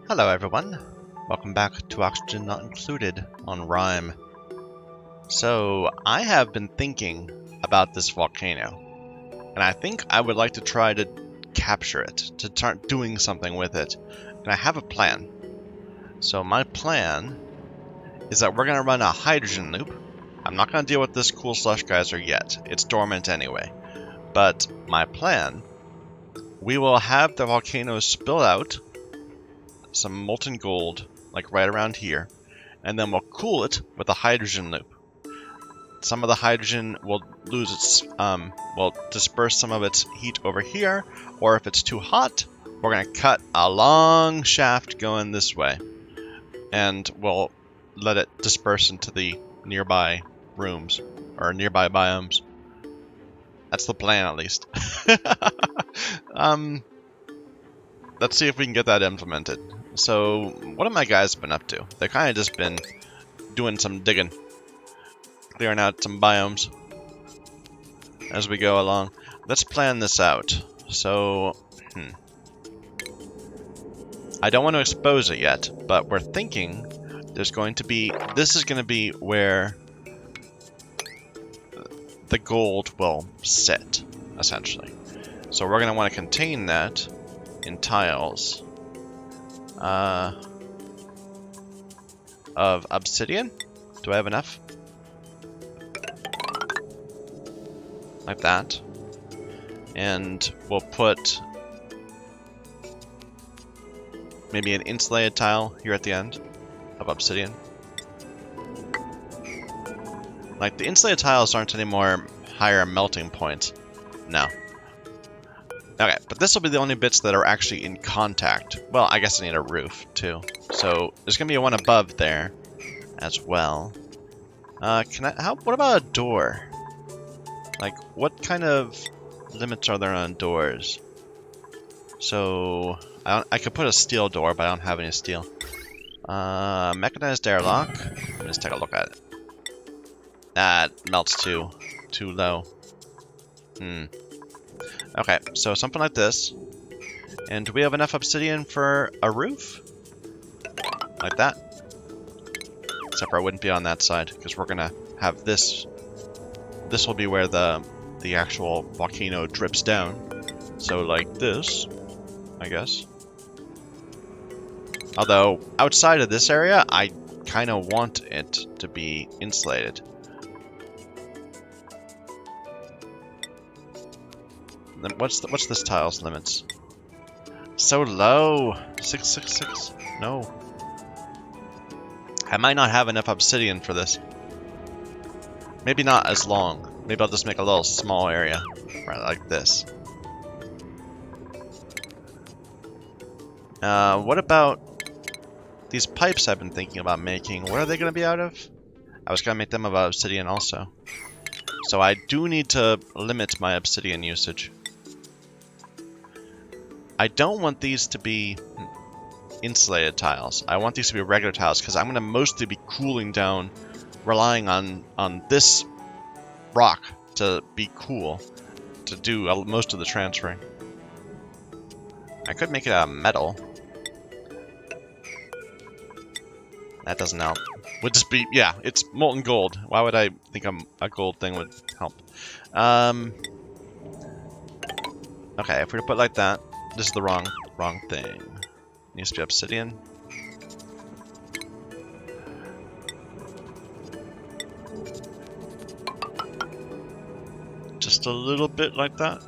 Hello everyone, welcome back to Oxygen Not Included on Rhyme. So, I have been thinking about this volcano, and I think I would like to try to capture it, to start doing something with it, and I have a plan. So my plan is that we're going to run a hydrogen loop. I'm not going to deal with this cool slush geyser yet, it's dormant anyway. But my plan, we will have the volcano spill out some molten gold, like right around here, and then we'll cool it with a hydrogen loop. Some of the hydrogen will lose its, will disperse some of its heat over here, or if it's too hot, we're going to cut a long shaft going this way, and we'll let it disperse into the nearby rooms, or nearby biomes. That's the plan, at least. Let's see if we can get that implemented. So, what have my guys been up to? They've kind of just been doing some digging, clearing out some biomes as we go along. Let's plan this out. So, I don't want to expose it yet, but we're thinking there's going to be, this is going to be where the gold will sit, essentially. So we're going to want to contain that in tiles of obsidian. Do I have enough? Like that. And we'll put maybe an insulated tile here at the end of obsidian. Like, the insulated tiles aren't anymore higher melting points. No. Okay, but this will be the only bits that are actually in contact. Well, I guess I need a roof, too. So, there's going to be one above there as well. What about a door? Like, what kind of limits are there on doors? So, I could put a steel door, but I don't have any steel. Mechanized airlock. Let's take a look at it. That melts too low. Okay, so something like this. And do we have enough obsidian for a roof? Like that. Except for I wouldn't be on that side, because we're gonna have this. This will be where the actual volcano drips down. So like this, I guess. Although, outside of this area, I kind of want it to be insulated. Then what's this tile's limits? So low! 666. No. I might not have enough obsidian for this. Maybe not as long. Maybe I'll just make a little small area. Right, like this. What about these pipes I've been thinking about making? What are they going to be out of? I was going to make them of obsidian also. So I do need to limit my obsidian usage. I don't want these to be insulated tiles. I want these to be regular tiles because I'm going to mostly be cooling down, relying on this rock to be cool, to do most of the transferring. I could make it out of metal. That doesn't help. Would just be, yeah, it's molten gold. Why would I think a gold thing would help? Okay, if we put it like that, this is the wrong thing. Needs to be obsidian. Just a little bit like that.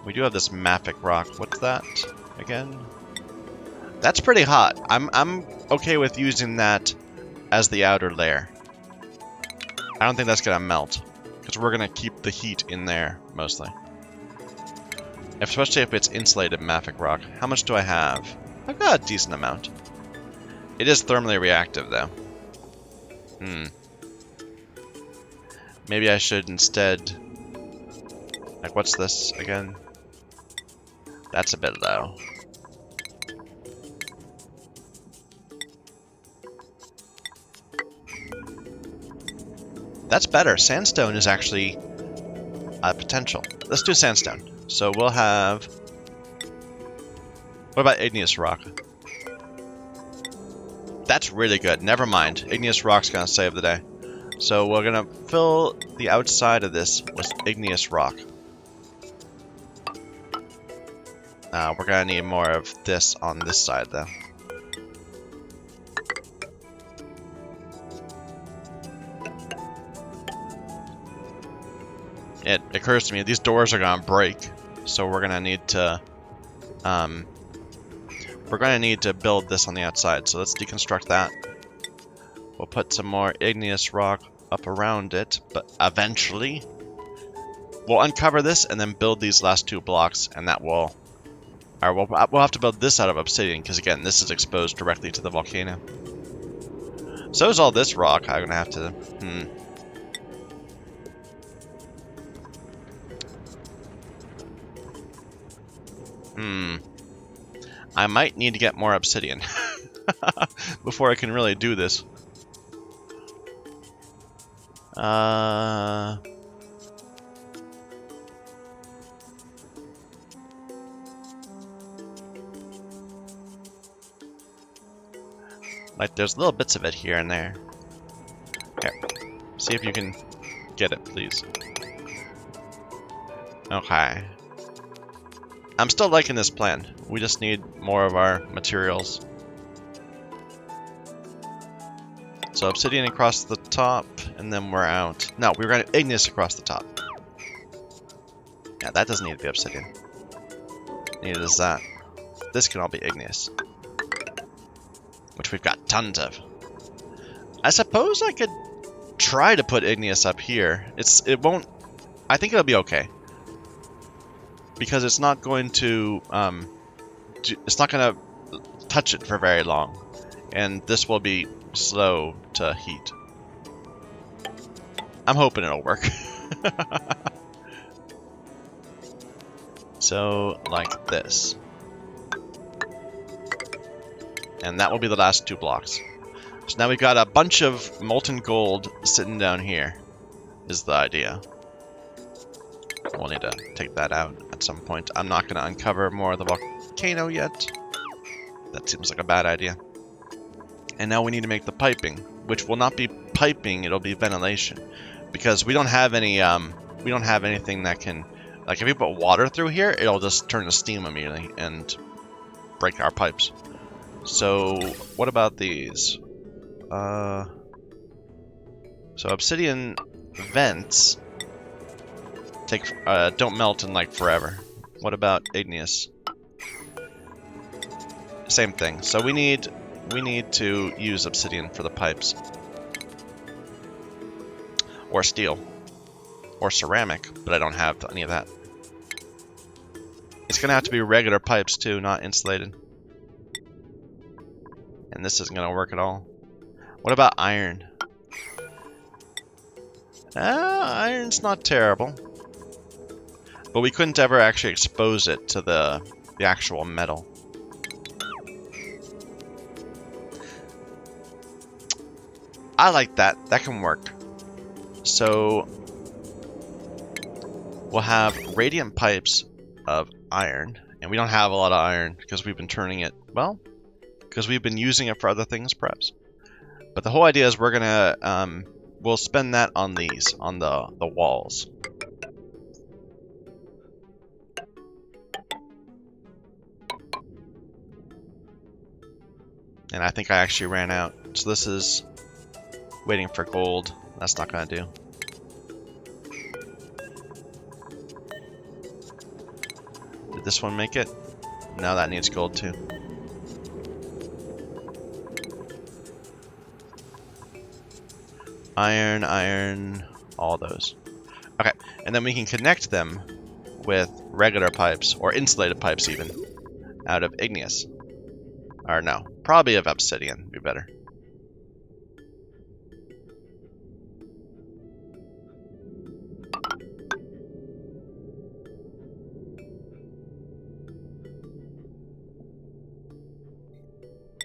We do have this mafic rock. What's that again? That's pretty hot. I'm okay with using that as the outer layer. I don't think that's gonna melt, because we're gonna keep the heat in there mostly. Especially if it's insulated mafic rock. How much do I have? I've got a decent amount. It is thermally reactive though. Maybe I should instead... Like, what's this again? That's a bit low. That's better. Sandstone is actually a potential. Let's do sandstone. So we'll have What about igneous rock? That's really good. Never mind. Igneous rock's gonna save the day. So we're gonna fill the outside of this with igneous rock. We're gonna need more of this on this side, though. It occurs to me these doors are gonna break, so we're gonna need to build this on the outside. So let's deconstruct that. We'll put some more igneous rock up around it, but eventually we'll uncover this and then build these last 2 blocks, and that will. Or we'll have to build this out of obsidian because again, this is exposed directly to the volcano. So is all this rock. I'm gonna have to. I might need to get more obsidian before I can really do this. Like, there's little bits of it here and there. Here, see if you can get it, please. Okay. I'm still liking this plan. We just need more of our materials. So obsidian across the top, and then we're out. No, we're going to igneous across the top. Yeah, that doesn't need to be obsidian. Neither does that. This can all be igneous, which we've got tons of. I suppose I could try to put igneous up here. It won't. I think it'll be okay. Because it's not going to touch it for very long, and this will be slow to heat. I'm hoping it'll work. So like this, and that will be the last 2 blocks. So now we've got a bunch of molten gold sitting down here. Is the idea. We'll need to take that out at some point. I'm not going to uncover more of the volcano yet. That seems like a bad idea. And now we need to make the piping, which will not be piping, it'll be ventilation. Because we don't have any, we don't have anything that can, like if you put water through here, it'll just turn to steam immediately and break our pipes. So what about these? So obsidian vents don't melt in like forever. What about igneous? Same thing. So we need to use obsidian for the pipes, or steel, or ceramic, but I don't have any of that. It's gonna have to be regular pipes too, not insulated. And this isn't gonna work at all. What about iron? Iron's not terrible. But we couldn't ever actually expose it to the actual metal. I like that. That can work. So we'll have radiant pipes of iron. And we don't have a lot of iron because we've been turning it, well, because we've been using it for other things, perhaps. But the whole idea is we're gonna, we'll spend that on these, on the walls. And I think I actually ran out. So this is waiting for gold. That's not gonna do. Did this one make it? No, that needs gold too. Iron, iron, all those. Okay, and then we can connect them with regular pipes, or insulated pipes even, out of igneous. Or no, probably of obsidian, be better.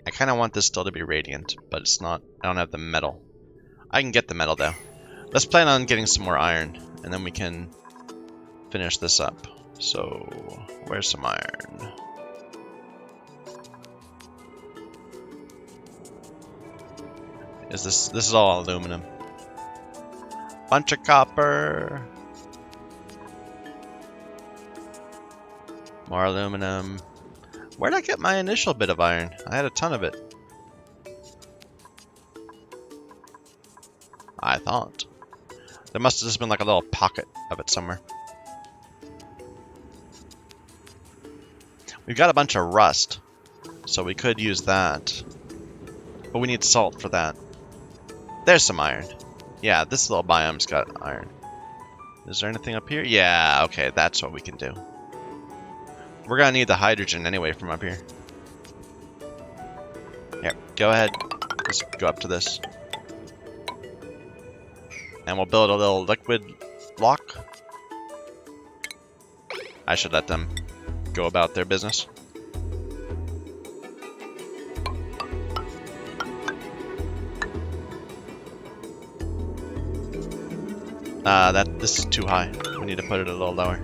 I kind of want this still to be radiant, but it's not. I don't have the metal. I can get the metal though. Let's plan on getting some more iron, and then we can finish this up. So, where's some iron? Is this is all aluminum. Bunch of copper. More aluminum. Where'd I get my initial bit of iron? I had a ton of it. I thought. There must have just been like a little pocket of it somewhere. We've got a bunch of rust, so we could use that. But we need salt for that. There's some iron. Yeah, this little biome's got iron. Is there anything up here? Yeah, okay, that's what we can do. We're gonna need the hydrogen anyway from up here. Here, go ahead. Let's go up to this. And we'll build a little liquid block. I should let them go about their business. This is too high. We need to put it a little lower.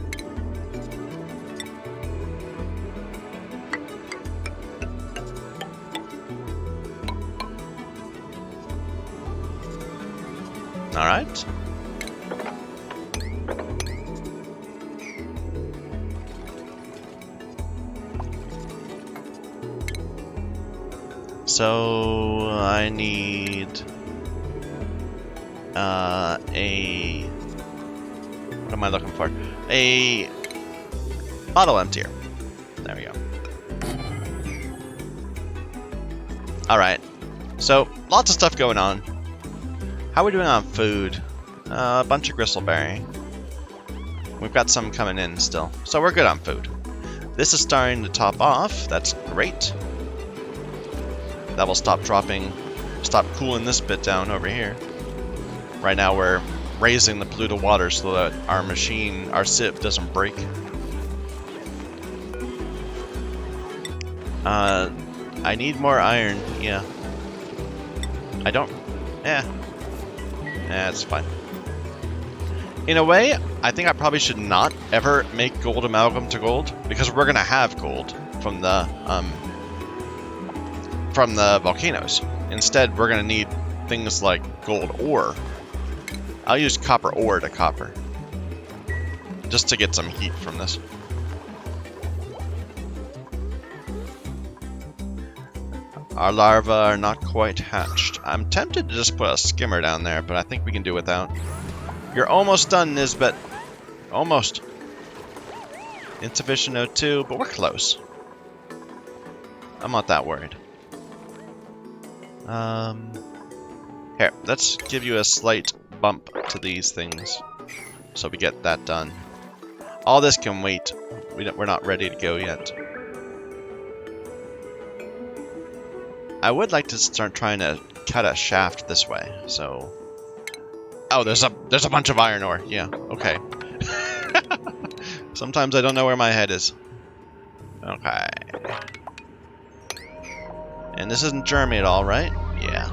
All right. So I need a, what am I looking for? A bottle emptier. There we go. All right. So lots of stuff going on. How are we doing on food? A bunch of gristleberry. We've got some coming in still, so we're good on food. This is starting to top off. That's great. That will stop cooling this bit down over here. Right now we're raising the polluted water so that our sieve doesn't break. I need more iron, yeah. I don't, it's fine. In a way, I think I probably should not ever make gold amalgam to gold, because we're gonna have gold from the volcanoes. Instead, we're gonna need things like gold ore. I'll use copper ore to copper, just to get some heat from this. Our larvae are not quite hatched. I'm tempted to just put a skimmer down there, but I think we can do without. You're almost done, Nisbet. Almost. Insufficient O2, but we're close. I'm not that worried. Here, let's give you a slight bump to these things, so we get that done. All this can wait. We're not ready to go yet. I would like to start trying to cut a shaft this way, so... Oh, there's a bunch of iron ore. Yeah, okay. Sometimes I don't know where my head is. Okay. And this isn't germy at all, right? Yeah.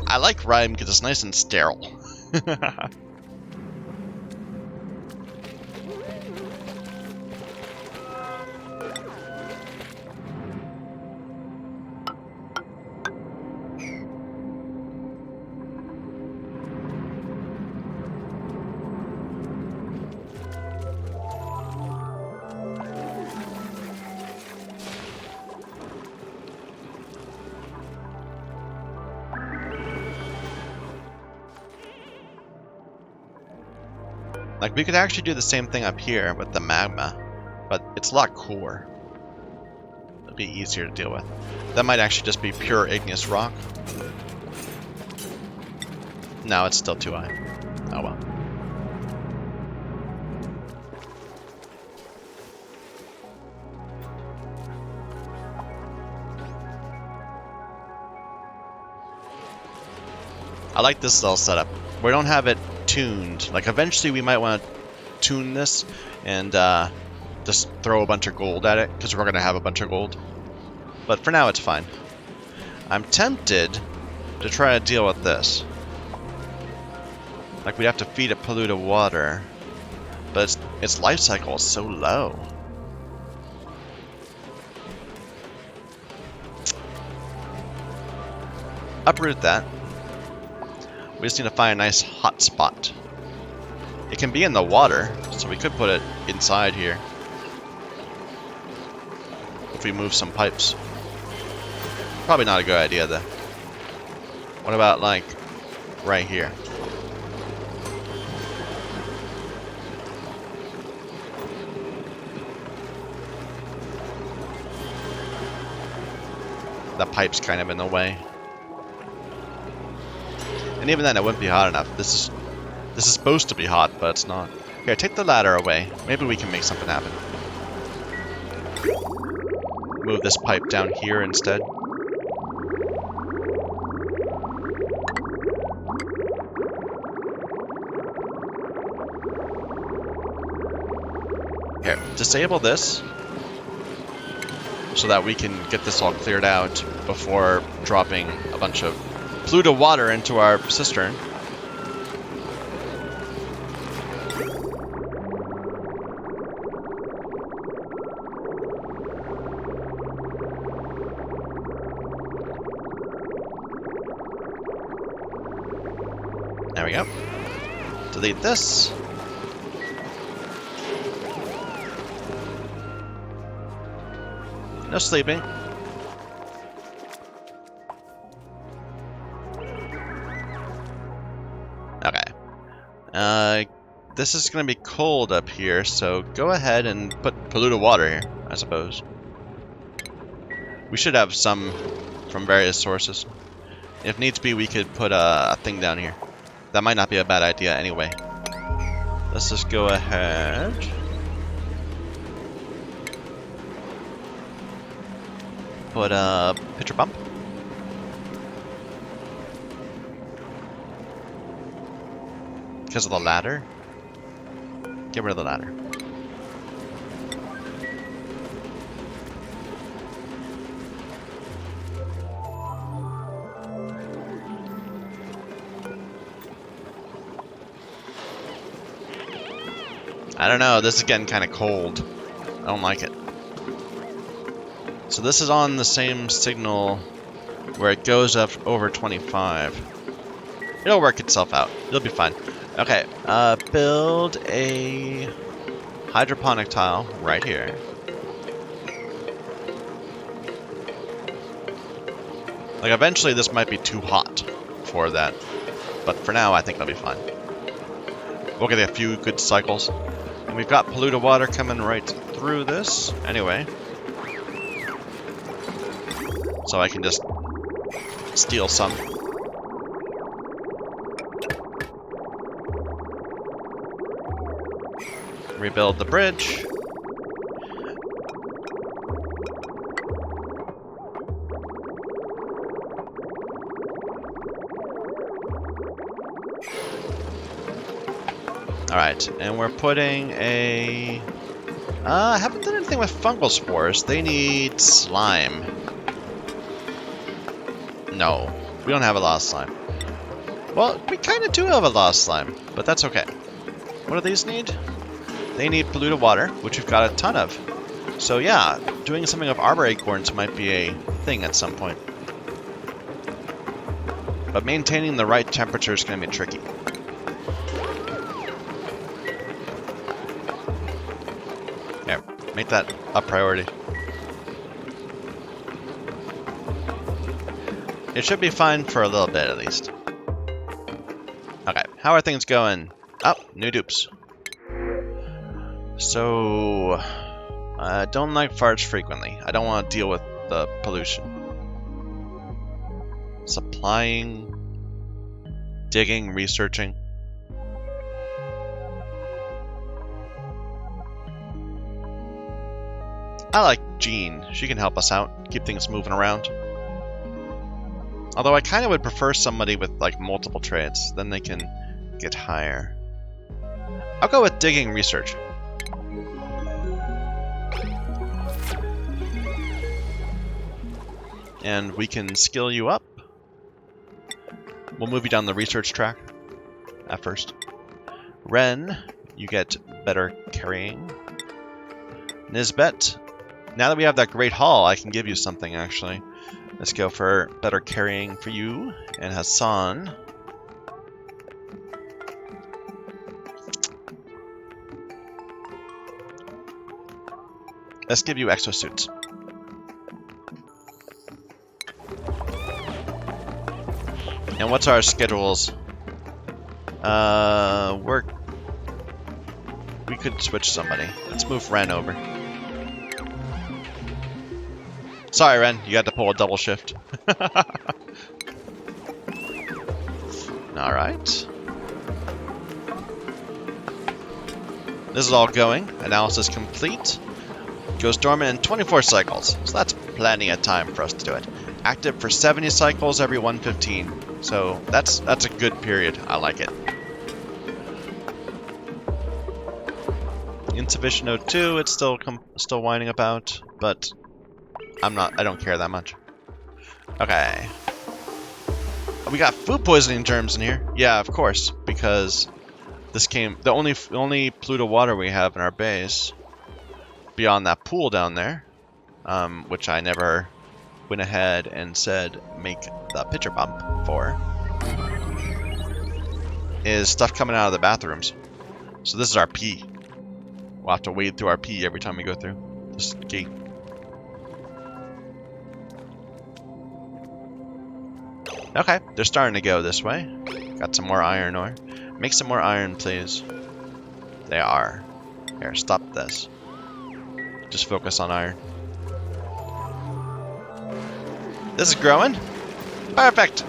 I like rime because it's nice and sterile. Like, we could actually do the same thing up here with the magma, but it's a lot cooler. It'll be easier to deal with. That might actually just be pure igneous rock. No, it's still too high. Oh well. I like this little setup. We don't have it tuned. Like, eventually we might want to tune this and just throw a bunch of gold at it, because we're going to have a bunch of gold. But for now it's fine. I'm tempted to try to deal with this. Like, we'd have to feed it polluted water, but its life cycle is so low. Uproot that. We just need to find a nice hot spot. It can be in the water, so we could put it inside here. If we move some pipes. Probably not a good idea though. What about like right here? The pipe's kind of in the way. And even then it wouldn't be hot enough. This is supposed to be hot, but it's not. Here, take the ladder away. Maybe we can make something happen. Move this pipe down here instead. Here, disable this so that we can get this all cleared out before dropping a bunch of polluted water into our cistern. There we go. Delete this. No sleeping. Okay. This is going to be cold up here, so go ahead and put polluted water here, I suppose. We should have some from various sources. If needs be, we could put a thing down here. That might not be a bad idea anyway. Let's just go ahead. Put a pitcher pump. Because of the ladder? Get rid of the ladder. I don't know, this is getting kind of cold. I don't like it. So this is on the same signal where it goes up over 25. It'll work itself out. It'll be fine. Okay, build a hydroponic tile right here. Like, eventually this might be too hot for that, but for now I think it'll be fine. We'll get a few good cycles. And we've got polluted water coming right through this, anyway. So I can just steal some. Rebuild the bridge. Alright, and we're putting a... I haven't done anything with fungal spores. They need slime. No, we don't have a lot of slime. Well, we kind of do have a lot of slime, but that's okay. What do these need? They need polluted water, which we've got a ton of. So yeah, doing something with arbor acorns might be a thing at some point. But maintaining the right temperature is going to be tricky. Here, make that a priority. It should be fine for a little bit at least. Okay, how are things going? Oh, new dupes. So, I don't like farts frequently. I don't want to deal with the pollution. Supplying, digging, researching. I like Jean. She can help us out, keep things moving around. Although I kind of would prefer somebody with like multiple trades, then they can get higher. I'll go with digging research. And we can skill you up. We'll move you down the research track at first. Ren, you get better carrying. Nisbet, now that we have that great haul, I can give you something actually. Let's go for better carrying for you. And Hassan, let's give you exosuits. And what's our schedules? We could switch somebody. Let's move Ren over. Sorry, Ren, you had to pull a double shift. Alright. This is all going. Analysis complete. Goes dormant in 24 cycles. So that's plenty of time for us to do it. Active for 70 cycles every 115. So that's a good period. I like it. Insufficient O2, it's still whining about, but I don't care that much. Okay. We got food poisoning germs in here. Yeah, of course, because this the only Pluto water we have in our base, beyond that pool down there, which I never went ahead and said make the pitcher pump for, is stuff coming out of the bathrooms. So this is our pee. We'll have to wade through our pee every time we go through this gate. Okay, they're starting to go this way. Got some more iron ore. Make some more iron, please. They are. Here, stop this. Just focus on iron. This is growing. Perfect.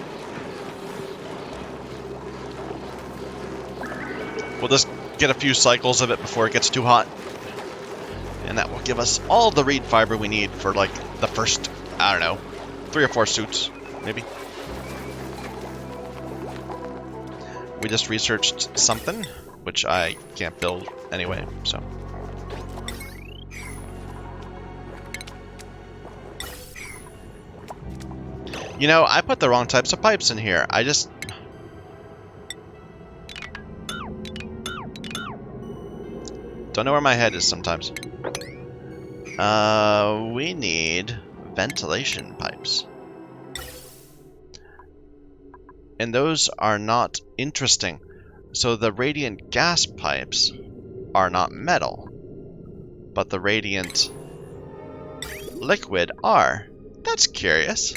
We'll just get a few cycles of it before it gets too hot. And that will give us all the reed fiber we need for, like, the first, I don't know, 3 or 4 suits, maybe. We just researched something, which I can't build anyway, so. You know, I put the wrong types of pipes in here. I just... don't know where my head is sometimes. We need ventilation pipes. And those are not interesting. So the radiant gas pipes are not metal, but the radiant liquid are. That's curious.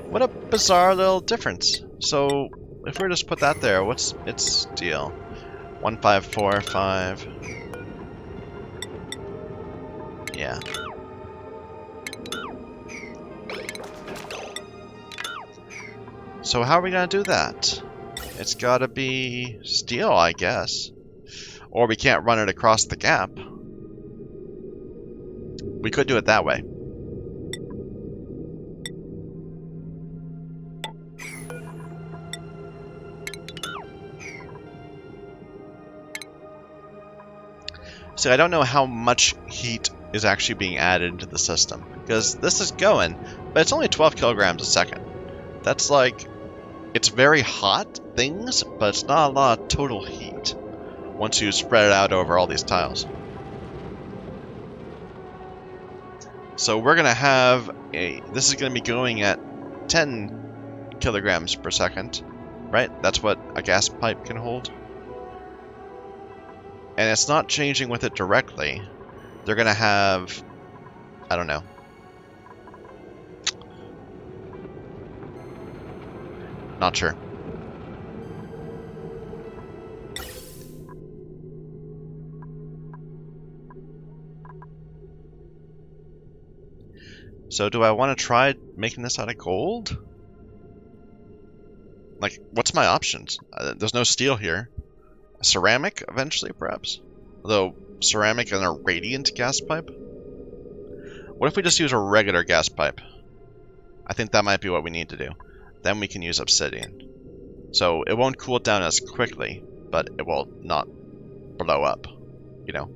What a bizarre little difference. So if we just put that there, what's its deal? 1545. Yeah. So how are we gonna do that? It's gotta be steel, I guess. Or we can't run it across the gap. We could do it that way. See, I don't know how much heat is actually being added into the system, because this is going, but it's only 12 kilograms a second. That's like, it's very hot things, but it's not a lot of total heat once you spread it out over all these tiles. So we're gonna have this is gonna be going at 10 kilograms per second, right? That's what a gas pipe can hold. And it's not changing with it directly. They're gonna have, I don't know. Not sure. So do I want to try making this out of gold? Like, what's my options? There's no steel here. Ceramic, eventually, perhaps? Although, ceramic and a radiant gas pipe? What if we just use a regular gas pipe? I think that might be what we need to do. Then we can use obsidian. So, it won't cool down as quickly, but it will not blow up, you know?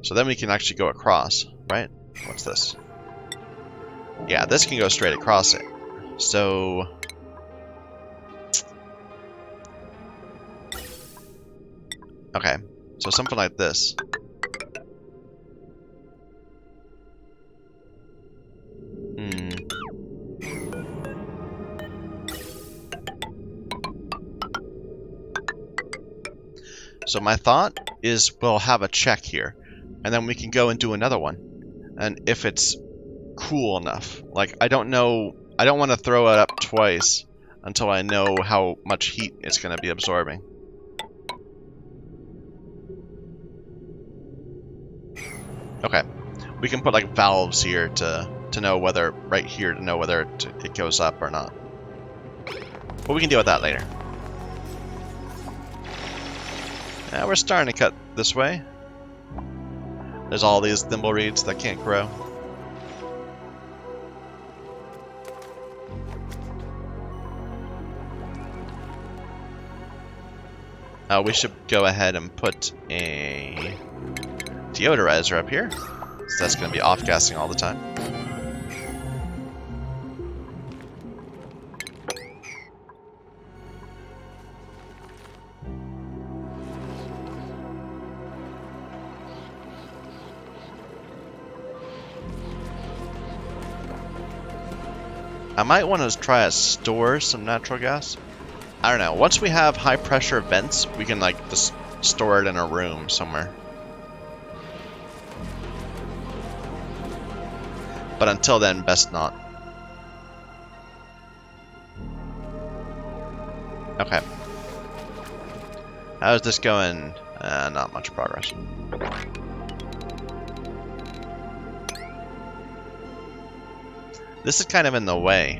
So then we can actually go across, right? What's this? Yeah, this can go straight across it. So... okay, so something like this. So my thought is we'll have a check here, and then we can go and do another one. and if it's cool enough. Like, I don't know, I don't want to throw it up twice until I know how much heat it's going to be absorbing. Okay, we can put like valves here to know whether, right here, to know whether it goes up or not. But we can deal with that later. Now we're starting to cut this way. There's all these thimble reeds that can't grow. We should go ahead and put a deodorizer up here. So that's going to be off-gassing all the time. I might want to try to store some natural gas. I don't know. Once we have high pressure vents, we can like just store it in a room somewhere. But until then, best not. Okay. How's this going? Not much progress. This is kind of in the way.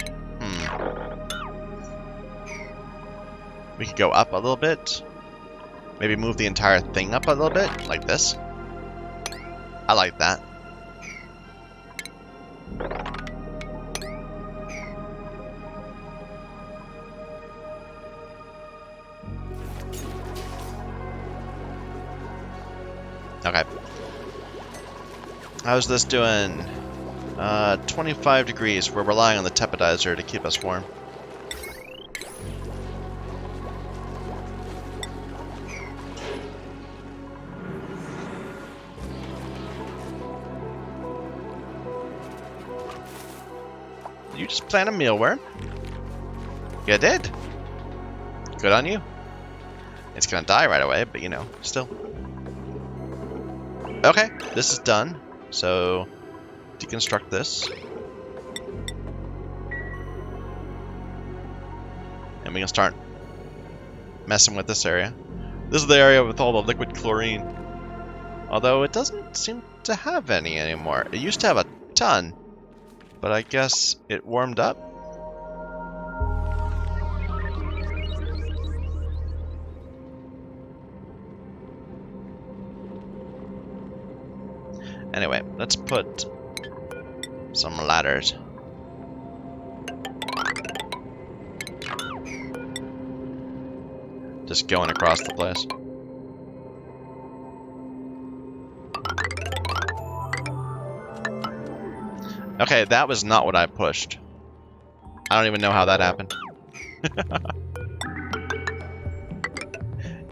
We could go up a little bit. Maybe move the entire thing up a little bit, like this. I like that. Okay. How's this doing? 25 degrees. We're relying on the tepidizer to keep us warm. You just plant a mealworm? You did. Good on you. It's gonna die right away, but you know, still. Okay, this is done. So, deconstruct this. And we can start messing with this area. This is the area with all the liquid chlorine. Although it doesn't seem to have any anymore. It used to have a ton. But I guess it warmed up. Anyway, let's put some ladders. Just going across the place. Okay, that was not what I pushed. I don't even know how that happened.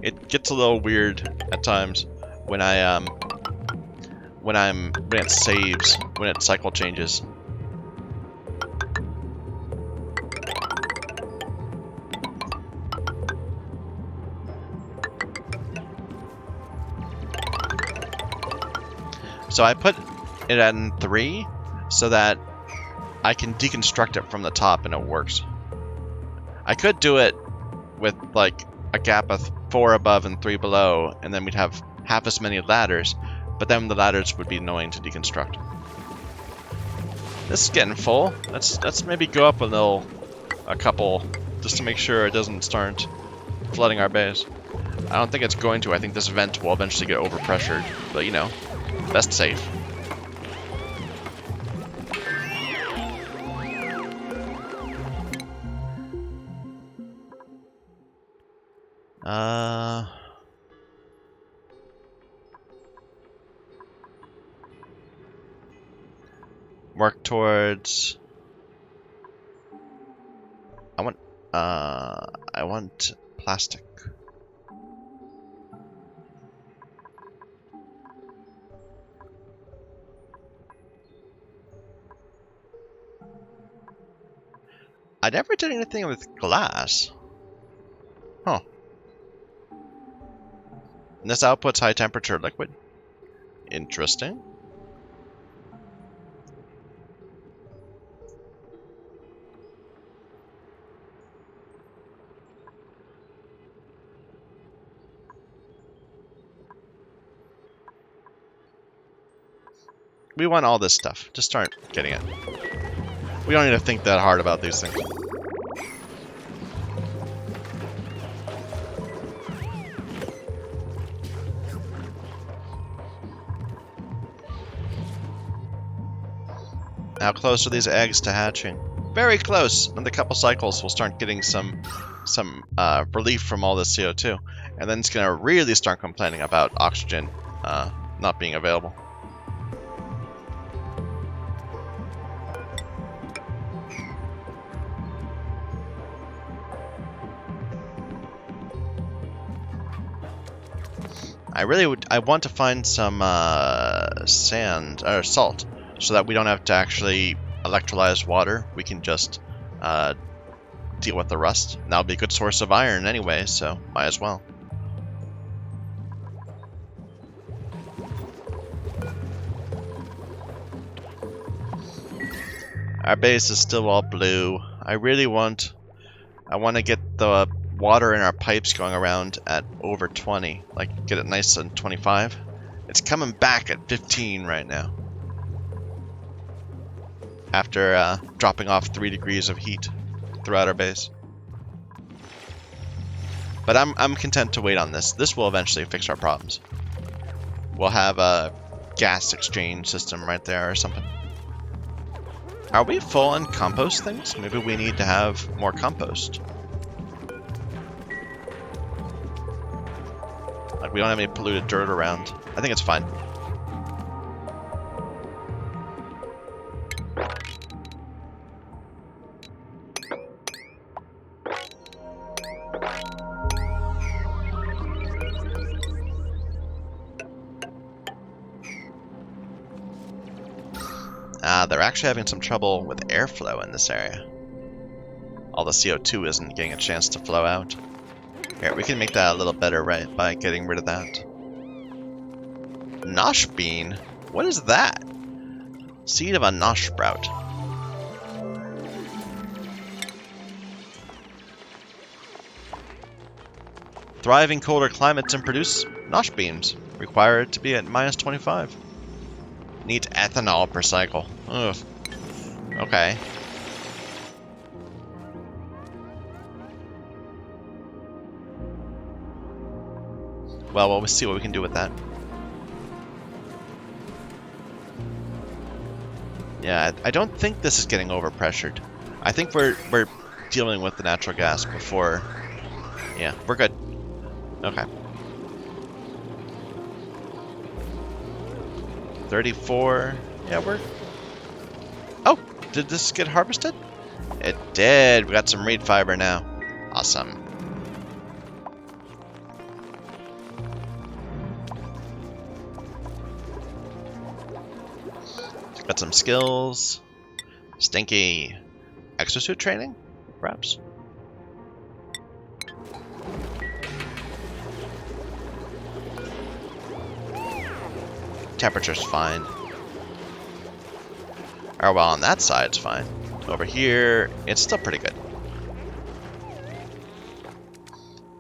It gets a little weird at times when when it saves, when it cycle changes. So I put it in 3 so that I can deconstruct it from the top and it works. I could do it with like a gap of 4 above and 3 below, and then we'd have half as many ladders, but then the ladders would be annoying to deconstruct. This is getting full. Let's maybe go up a couple, just to make sure it doesn't start flooding our base. I don't think it's going to. I think this vent will eventually get overpressured, but you know, best safe. Work towards. I want plastic. I never did anything with glass. Huh. And this outputs high temperature liquid. Interesting. We want all this stuff. Just start getting it. We don't need to think that hard about these things. How close are these eggs to hatching? Very close. In a couple cycles, we'll start getting some relief from all this CO2, and then it's gonna really start complaining about oxygen not being available. I want to find some sand or salt, so that we don't have to actually electrolyze water. We can just deal with the rust. And that'll be a good source of iron anyway, so might as well. Our base is still all blue. I want to get the water in our pipes going around at over 20. Like, get it nice and 25. It's coming back at 15 right now. After dropping off 3 degrees of heat throughout our base. But I'm content to wait on this. This will eventually fix our problems. We'll have a gas exchange system right there or something. Are we full on compost things? Maybe we need to have more compost. Like, we don't have any polluted dirt around. I think it's fine. They're actually having some trouble with airflow in this area. All the CO2 isn't getting a chance to flow out. Here, we can make that a little better, right, by getting rid of that. Nosh bean? What is that? Seed of a nosh sprout. Thrive in colder climates and produce nosh beans. Require it to be at -25. Needs ethanol per cycle. Ugh. Okay. Well, we'll see what we can do with that. Yeah, I don't think this is getting overpressured. I think we're dealing with the natural gas before. Yeah, we're good. Okay. 34. Yeah, we're... Oh, did this get harvested? It did. We got some reed fiber now. Awesome. Got some skills. Stinky. Exosuit training? Perhaps. Temperature's fine. Or, well, on that side it's fine. Over here, it's still pretty good.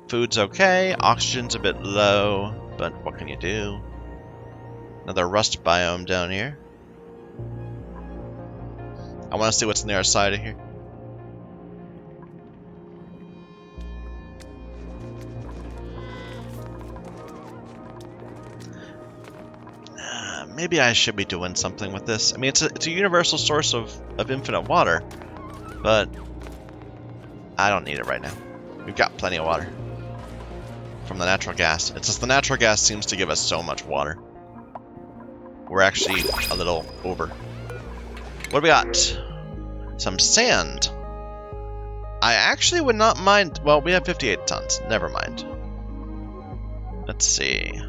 Food's okay. Oxygen's a bit low, but what can you do? Another rust biome down here. I want to see what's on the other side of here. Maybe I should be doing something with this. I mean, it's a universal source of infinite water, but I don't need it right now. We've got plenty of water from the natural gas. It's just the natural gas seems to give us so much water. We're actually a little over. What do we got? Some sand. I actually would not mind. Well, we have 58 tons. Never mind. Let's see.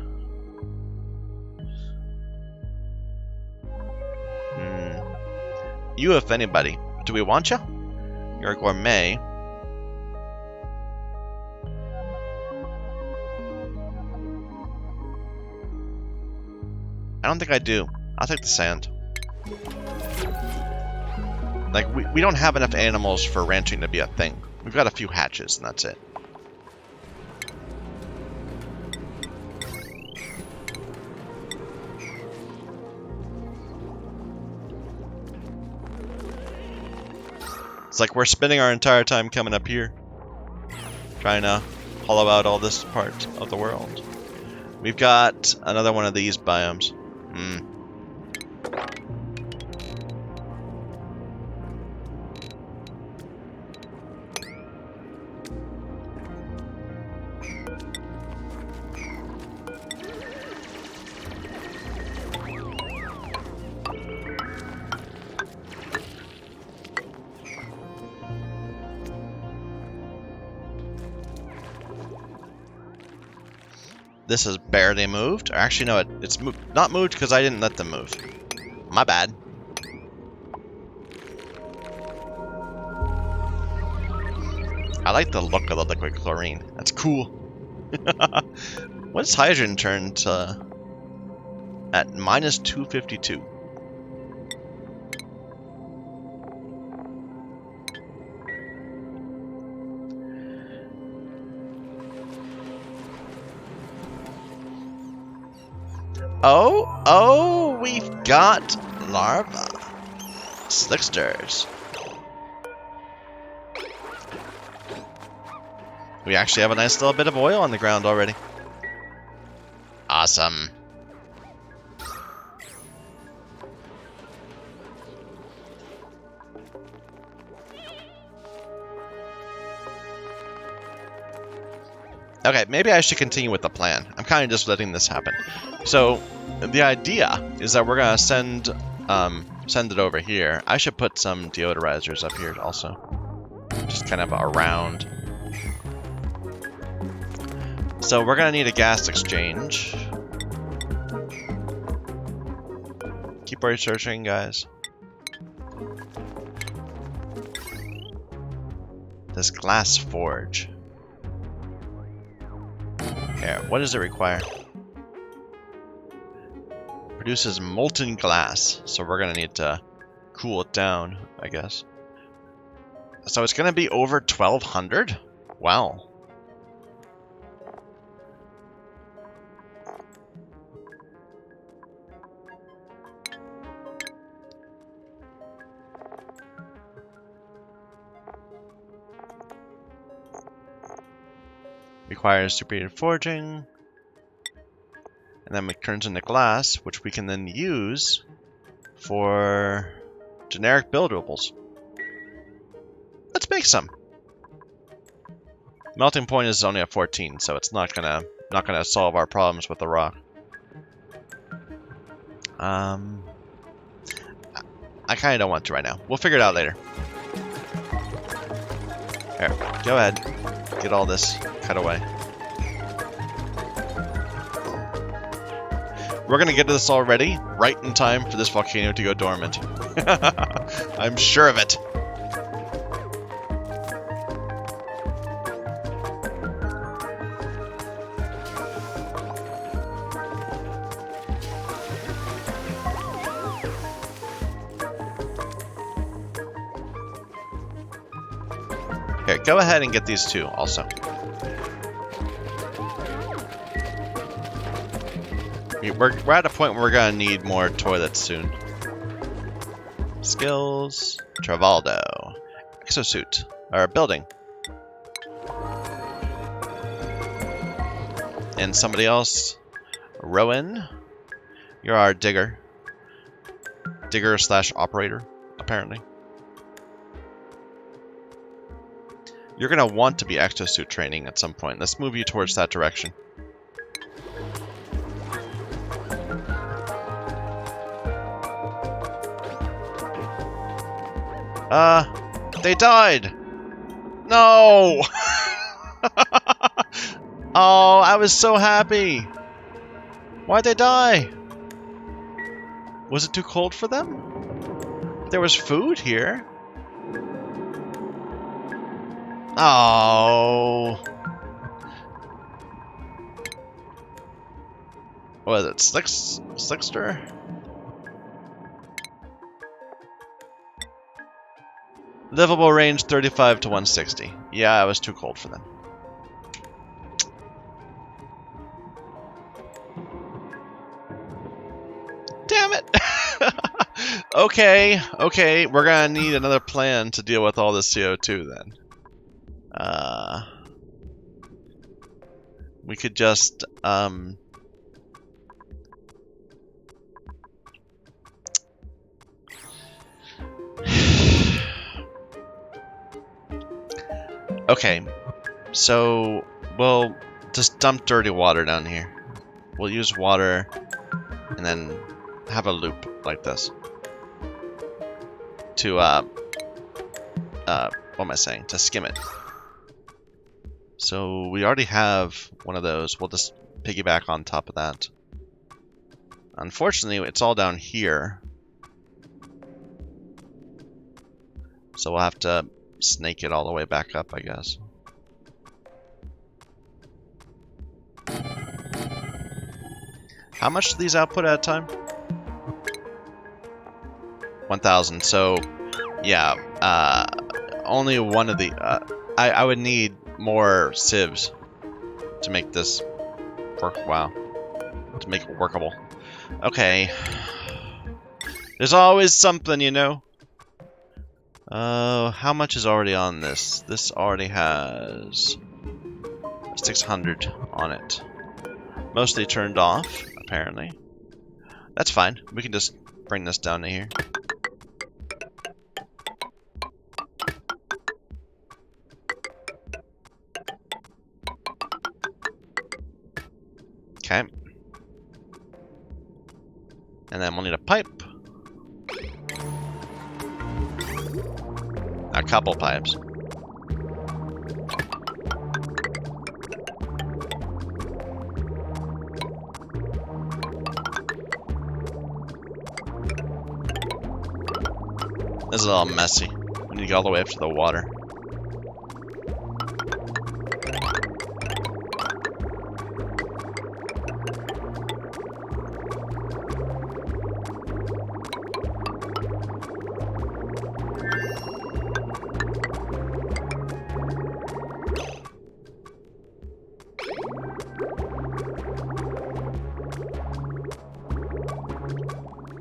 You, if anybody. Do we want you? You're a gourmet. I don't think I do. I'll take the sand. Like, we don't have enough animals for ranching to be a thing. We've got a few hatches, and that's it. It's like we're spending our entire time coming up here, trying to hollow out all this part of the world. We've got another one of these biomes. This is barely moved. Or actually, no, it's not moved because I didn't let them move. My bad. I like the look of the liquid chlorine. That's cool. What does hydrogen turn to at minus 252? Oh, we've got larva. Slicksters. We actually have a nice little bit of oil on the ground already. Awesome. Okay, maybe I should continue with the plan. I'm kind of just letting this happen. So, the idea is that we're gonna send it over here. I should put some deodorizers up here also, just kind of around. So we're gonna need a gas exchange. Keep researching, guys. This glass forge. Here, what does it require? Produces molten glass, so we're gonna need to cool it down, I guess. So it's gonna be over 1200? Wow. Requires superheated forging. And then it turns into glass, which we can then use for generic buildables. Let's make some. Melting point is only at 14, so it's not gonna solve our problems with the rock. I kind of don't want to right now. We'll figure it out later. Here, go ahead. Get all this cut away. We're gonna get this all ready right in time for this volcano to go dormant. I'm sure of it. Here, go ahead and get these two also. We're at a point where we're gonna need more toilets soon. Skills, Travaldo, exosuit, or building. And somebody else, Rowan, you're our digger. Digger / operator, apparently. You're gonna want to be exosuit training at some point. Let's move you towards that direction. They died! No! Oh, I was so happy! Why'd they die? Was it too cold for them? There was food here. Oh. What is it? Slickster? Livable range 35 to 160. Yeah, it was too cold for them. Damn it! Okay, we're gonna need another plan to deal with all this CO2 then. We could just, okay, so we'll just dump dirty water down here. We'll use water and then have a loop like this to, what am I saying? To skim it. So we already have one of those. We'll just piggyback on top of that. Unfortunately, it's all down here. So we'll have to snake it all the way back up, I guess. How much do these output at a time? 1,000. So, yeah, only one of the... I would need more sieves to make this work. Wow. To make it workable. Okay. There's always something, you know. How much is already on this? This already has 600 on it. Mostly turned off, apparently. That's fine. We can just bring this down to here. Okay. And then we'll need a pipe. A couple pipes. This is all messy. We need to go all the way up to the water.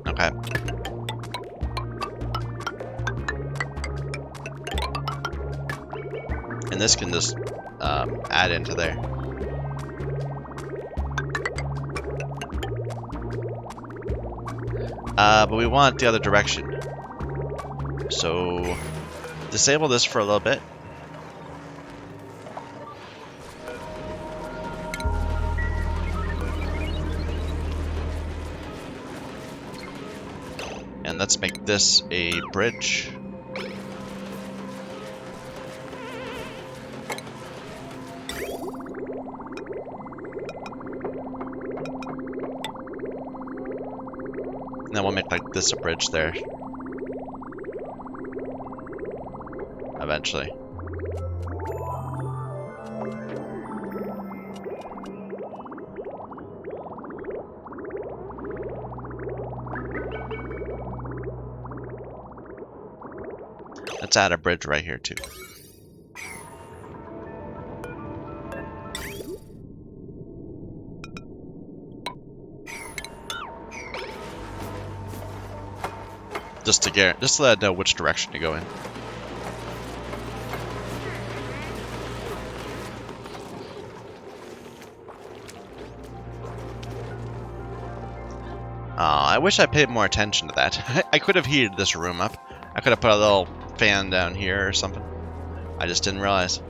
Okay. And this can just add into there. But we want the other direction. So disable this for a little bit. And let's make this a bridge. And then we'll make like this a bridge there. Eventually. Let's add a bridge right here too. Just to let it know which direction to go in. I wish I paid more attention to that. I could have heated this room up. I could have put a little fan down here or something. I just didn't realize.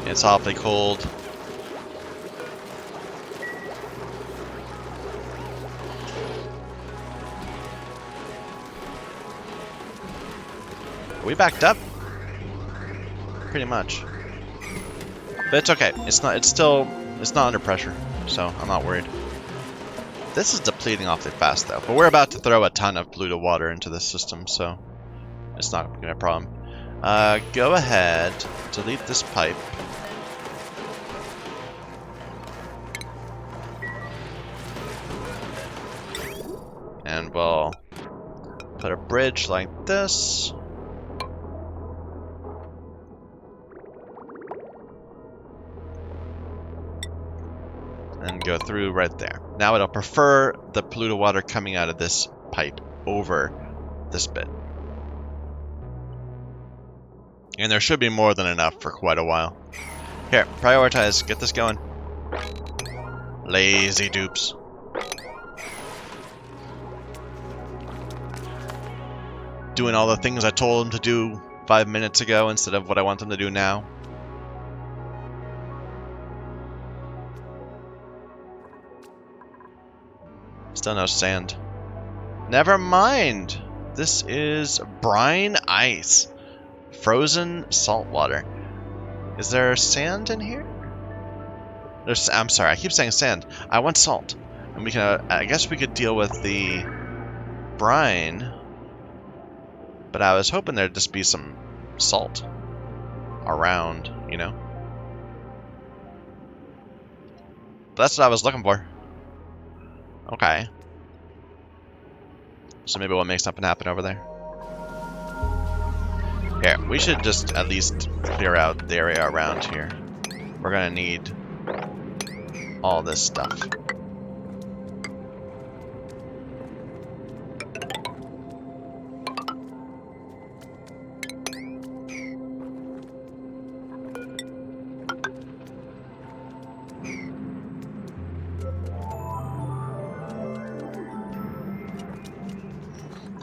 It's awfully cold. Are we backed up? Pretty much. But it's okay. It's not under pressure, so I'm not worried. This is depleting awfully fast though. But we're about to throw a ton of polluted water into this system, so it's not gonna be a problem. Go ahead, delete this pipe. And we'll put a bridge like this. And go through right there. Now it'll prefer the polluted water coming out of this pipe over this bit. And there should be more than enough for quite a while. Here, prioritize, get this going. Lazy dupes. Doing all the things I told them to do 5 minutes ago instead of what I want them to do now. Still no sand. Never mind! This is brine ice. Frozen salt water. Is there sand in here? I'm sorry, I keep saying sand. I want salt. And we can, I guess we could deal with the brine. But I was hoping there'd just be some salt around, you know? But that's what I was looking for. Okay. So maybe we'll make something happen over there. Here, we should just at least clear out the area around here. We're gonna need all this stuff.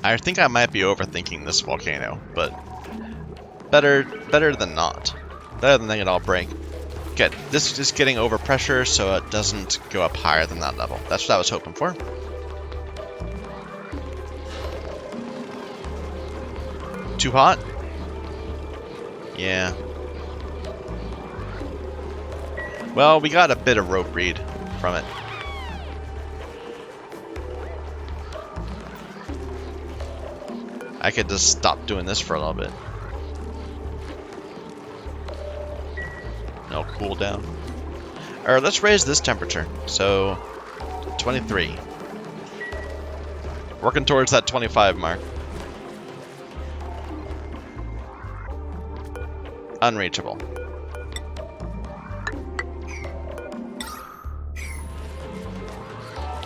I think I might be overthinking this volcano, but better than not. Better than letting it all break. Good. This is getting over pressure so it doesn't go up higher than that level. That's what I was hoping for. Too hot? Yeah. Well, we got a bit of rope reed from it. I could just stop doing this for a little bit. No cool down. Alright, let's raise this temperature. So, 23. Working towards that 25 mark. Unreachable.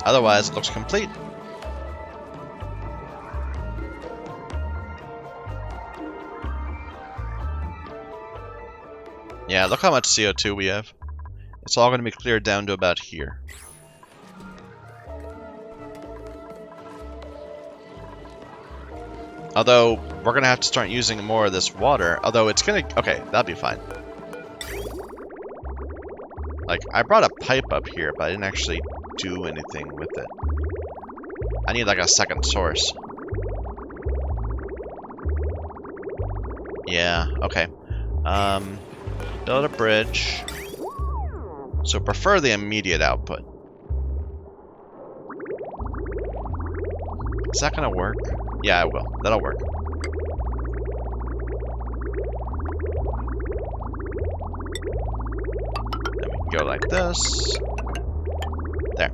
Otherwise, it looks complete. Yeah, look how much CO2 we have. It's all going to be cleared down to about here. Although, we're going to have to start using more of this water. Although, it's going to... Okay, that'll be fine. Like, I brought a pipe up here, but I didn't actually do anything with it. I need, like, a second source. Yeah, okay. Build a bridge. So prefer the immediate output. Is that gonna work? Yeah, it will. That'll work. Then we can go like this. There.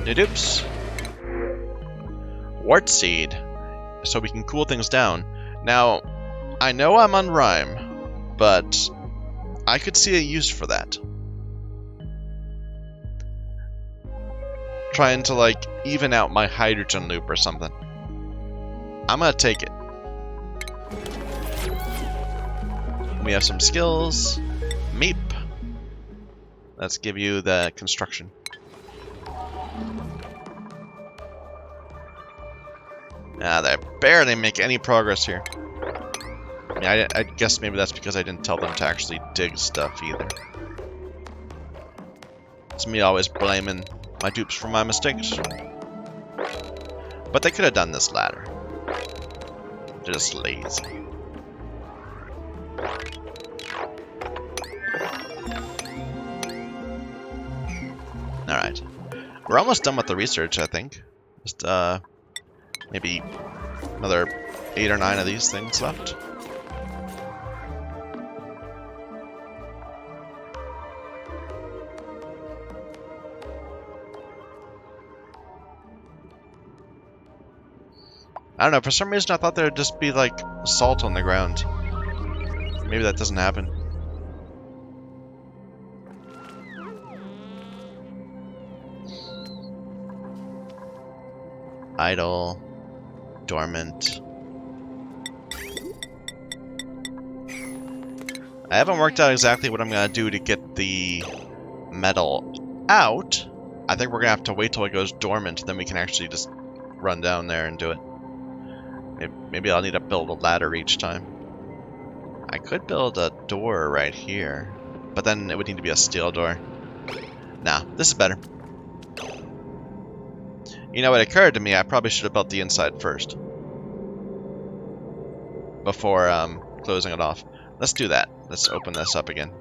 Doops. Wart seed. So we can cool things down. Now, I know I'm on Rime, but I could see a use for that. Trying to, like, even out my hydrogen loop or something. I'm gonna take it. We have some skills. Meep. Let's give you the construction. Ah, they barely make any progress here. Yeah, I guess maybe that's because I didn't tell them to actually dig stuff either. It's me always blaming my dupes for my mistakes. But they could have done this ladder. They're just lazy. Alright. We're almost done with the research, I think. Just, maybe Another 8 or 9 of these things left. I don't know, for some reason I thought there would just be like salt on the ground. Maybe that doesn't happen. Idle. Dormant. I haven't worked out exactly what I'm going to do to get the metal out. I think we're going to have to wait till it goes dormant, then we can actually just run down there and do it. Maybe I'll need to build a ladder each time. I could build a door right here, but then it would need to be a steel door. Nah, this is better. You know, it occurred to me I probably should have built the inside first. Before closing it off. Let's do that. Let's open this up again.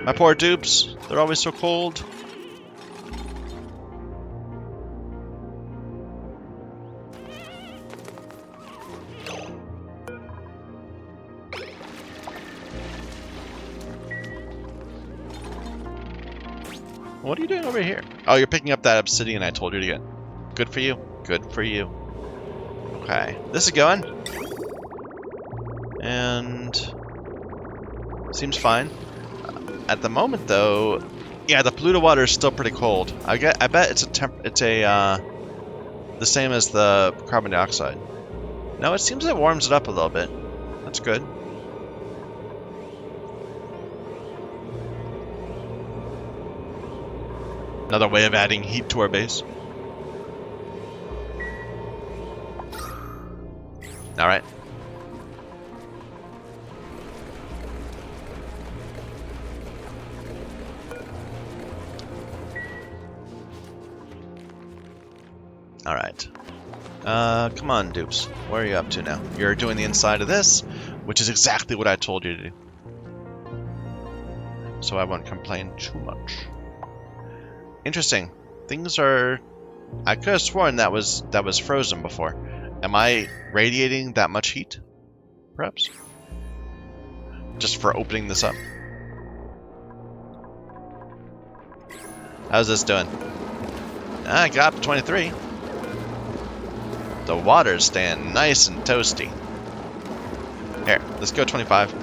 My poor dupes, they're always so cold. What are you doing over here? Oh, you're picking up that obsidian I told you to get. Good for you. Good for you. Okay, this is going. And seems fine. At the moment, though, yeah, the polluted water is still pretty cold. I bet it's the same as the carbon dioxide. No, it seems it warms it up a little bit. That's good. Another way of adding heat to our base. All right. All right. Come on, dupes. Where are you up to now? You're doing the inside of this, which is exactly what I told you to do. So I won't complain too much. Interesting. Things are... I could have sworn that was frozen before. Am I radiating that much heat? Perhaps? Just for opening this up. How's this doing? I got up to 23. The water's staying nice and toasty. Here, let's go 25.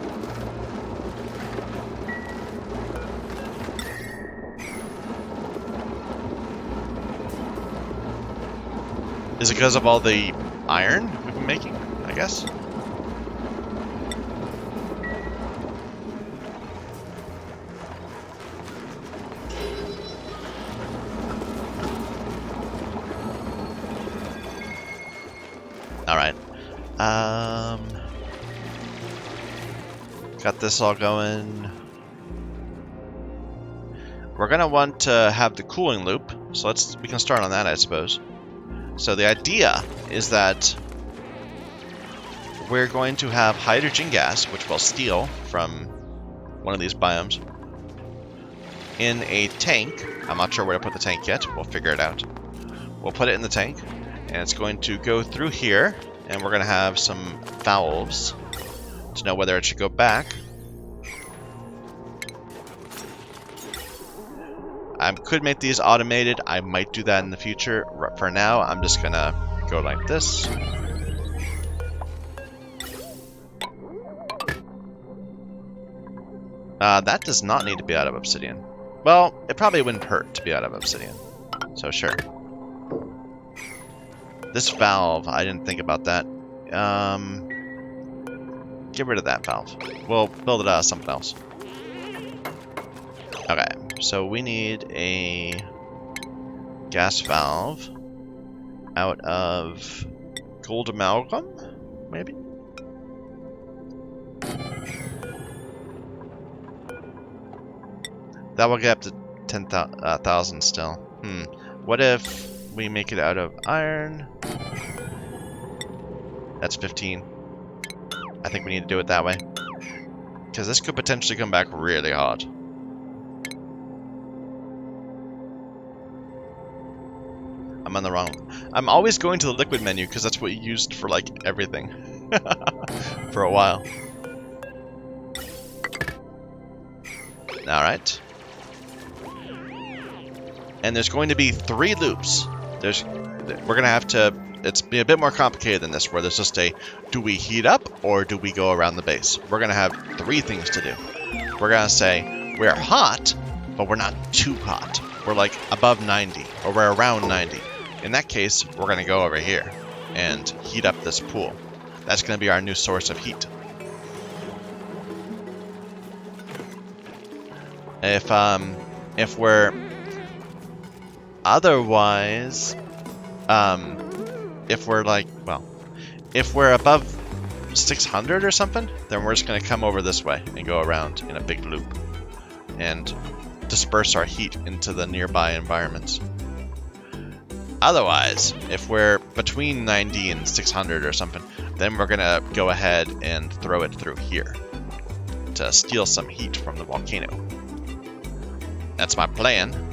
Is it because of all the iron we've been making, I guess? Alright. Got this all going. We're gonna want to have the cooling loop, so we can start on that, I suppose. So the idea is that we're going to have hydrogen gas, which we'll steal from one of these biomes, in a tank. I'm not sure where to put the tank yet. We'll figure it out. We'll put it in the tank, and it's going to go through here, and we're going to have some valves to know whether it should go back. I could make these automated. I might do that in the future. For now, I'm just gonna go like this. That does not need to be out of obsidian. Well, it probably wouldn't hurt to be out of obsidian. So sure. This valve, I didn't think about that. Get rid of that valve. We'll build it out of something else. Okay. So we need a gas valve out of gold amalgam, maybe? That will get up to 10,000 still. What if we make it out of iron? That's 15. I think we need to do it that way. Because this could potentially come back really hot. I'm on the wrong... I'm always going to the liquid menu because that's what you used for, like, everything. For a while. Alright. And there's going to be 3 loops. We're going to have to... It's be a bit more complicated than this, where there's just a, do we heat up or do we go around the base? We're going to have 3 things to do. We're going to say, we're hot, but we're not too hot. We're like above 90, or we're around 90. In that case, we're going to go over here and heat up this pool. That's going to be our new source of heat. If we're otherwise, if we're like, well, if we're above 600 or something, then we're just going to come over this way and go around in a big loop and disperse our heat into the nearby environments. Otherwise, if we're between 90 and 600 or something, then we're going to go ahead and throw it through here to steal some heat from the volcano. That's my plan.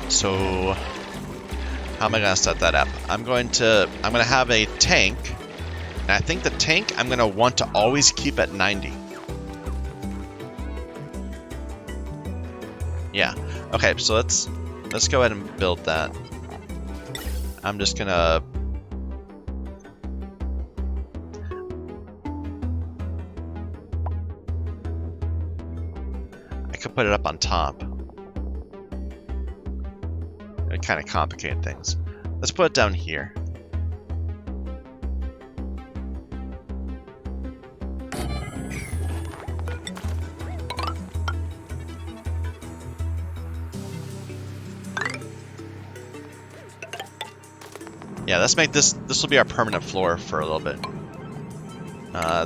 So, how am I going to set that up? I'm going to have a tank, and I think the tank I'm going to want to always keep at 90. Yeah. Okay, so let's go ahead and build that. I'm just gonna... I could put it up on top. It kind of complicated things. Let's put it down here. Yeah, let's make this will be our permanent floor for a little bit.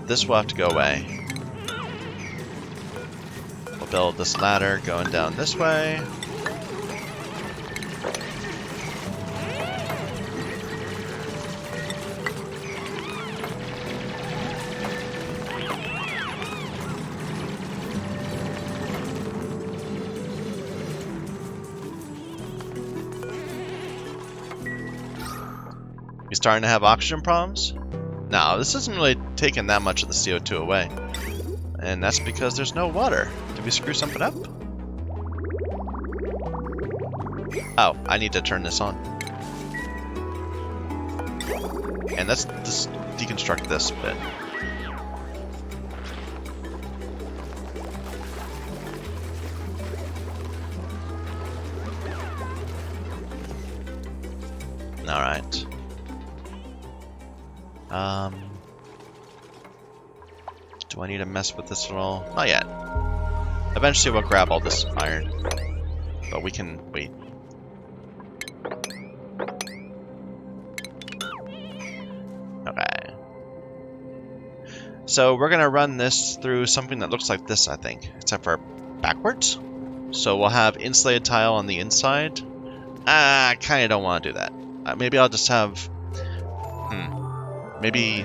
This will have to go away. We'll build this ladder going down this way. Starting to have oxygen problems? No, this isn't really taking that much of the CO2 away. And that's because there's no water. Did we screw something up? Oh, I need to turn this on. And let's just deconstruct this bit. Alright. Do I need to mess with this at all? Not yet. Eventually we'll grab all this iron. But we can wait. Okay. So we're gonna run this through something that looks like this, I think. Except for backwards. So we'll have insulated tile on the inside. I kinda don't want to do that. Maybe I'll just have... Maybe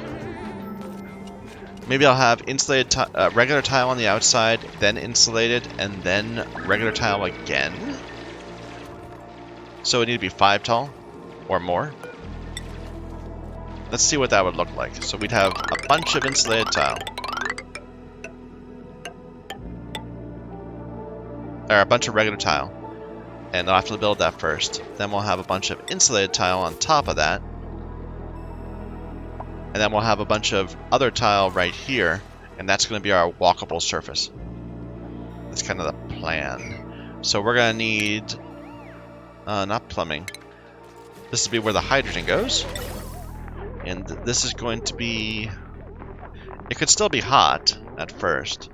I'll have insulated regular tile on the outside, then insulated, and then regular tile again. So it need to be 5 tall or more. Let's see what that would look like. So we'd have a bunch of insulated tile. Or a bunch of regular tile. And I'll have to build that first. Then we'll have a bunch of insulated tile on top of that. And then we'll have a bunch of other tile right here, and that's going to be our walkable surface. That's kind of the plan. So we're going to need, not plumbing. This will be where the hydrogen goes. And this is going to be, it could still be hot at first.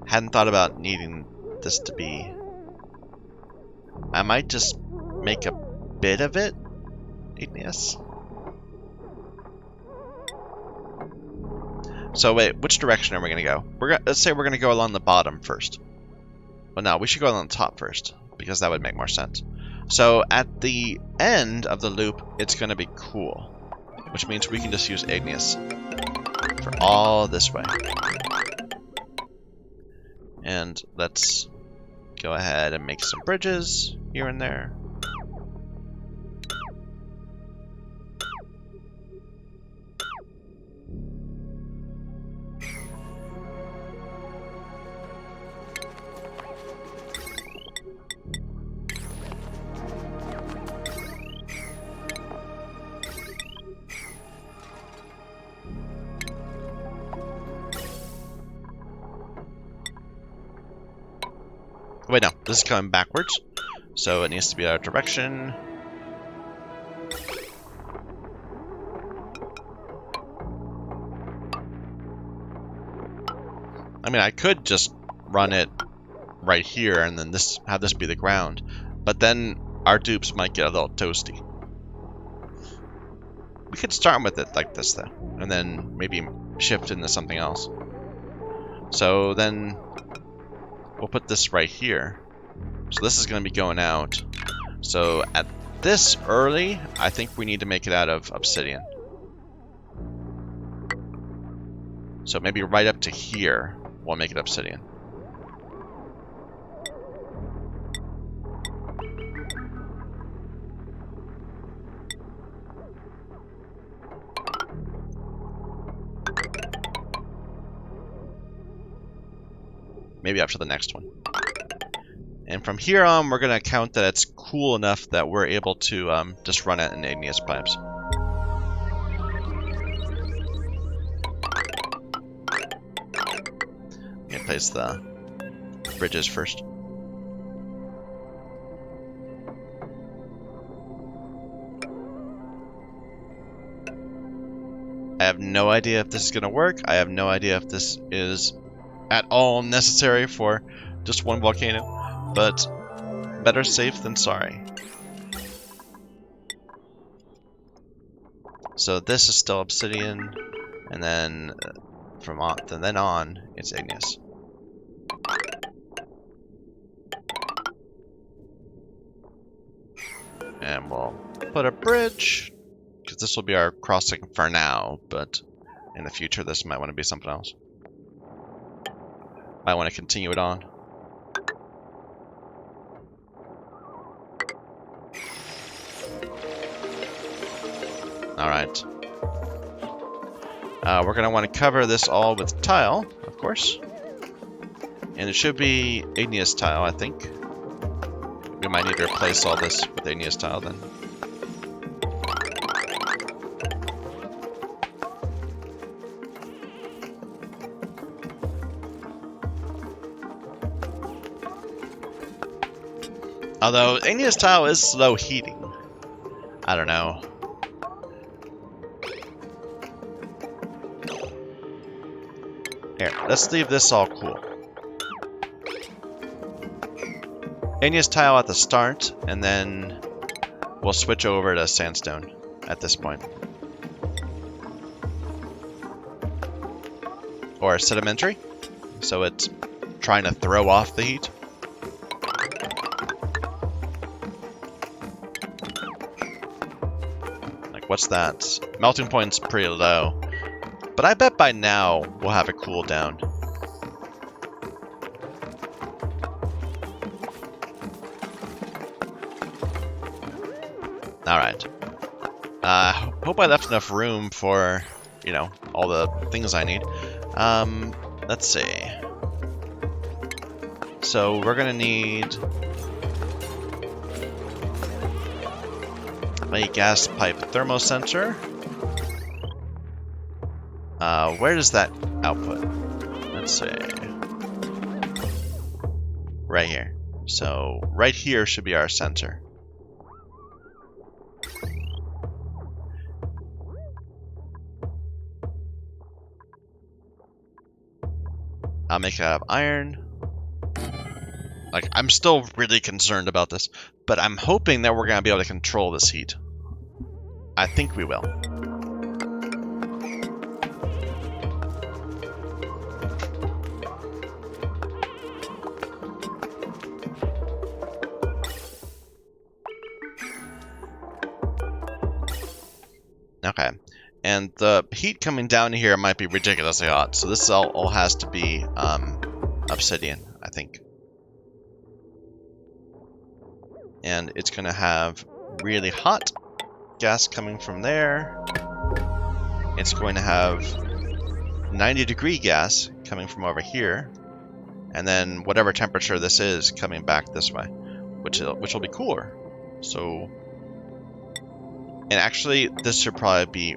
Hadn't thought about needing this to be, I might just make a bit of it. Igneous. So wait, which direction are we gonna go? Let's say we're gonna go along the bottom first. Well, no, we should go along the top first because that would make more sense. So at the end of the loop, it's going to be cool, which means we can just use igneous for all this way. And let's go ahead and make some bridges here and there. Wait, no, this is coming backwards, so it needs to be our direction. I mean, I could just run it right here and then have this be the ground, but then our dupes might get a little toasty. We could start with it like this, though, and then maybe shift into something else. So then we'll put this right here. So this is going to be going out. So at this early, I think we need to make it out of obsidian. So maybe right up to here, we'll make it obsidian. Maybe after the next one. And from here on, we're going to count that it's cool enough that we're able to just run it in igneous pipes. Let me place the bridges first. I have no idea if this is going to work. I have no idea if this is at all necessary for just one volcano, but better safe than sorry. So this is still obsidian, and then from then on, it's igneous. And we'll put a bridge, because this will be our crossing for now, but in the future this might want to be something else. I want to continue it on. Alright. We're going to want to cover this all with tile, of course. And it should be igneous tile, I think. We might need to replace all this with igneous tile then. Although igneous tile is slow heating. I don't know. Here, let's leave this all cool. Igneous tile at the start, and then we'll switch over to sandstone at this point. Or sedimentary, so it's trying to throw off the heat. What's that? Melting point's pretty low. But I bet by now we'll have it cool down. Alright. Hope I left enough room for, you know, all the things I need. Let's see. So we're gonna need a gas pipe thermosensor. Where does that output? Let's see. Right here. So right here should be our sensor. I'll make it out of iron. Like, I'm still really concerned about this, but I'm hoping that we're going to be able to control this heat. I think we will. Okay. And the heat coming down here might be ridiculously hot. So this all has to be obsidian, I think. And it's going to have really hot gas coming from there. It's going to have 90-degree gas coming from over here. And then whatever temperature this is coming back this way, which will be cooler. So, and actually this should probably be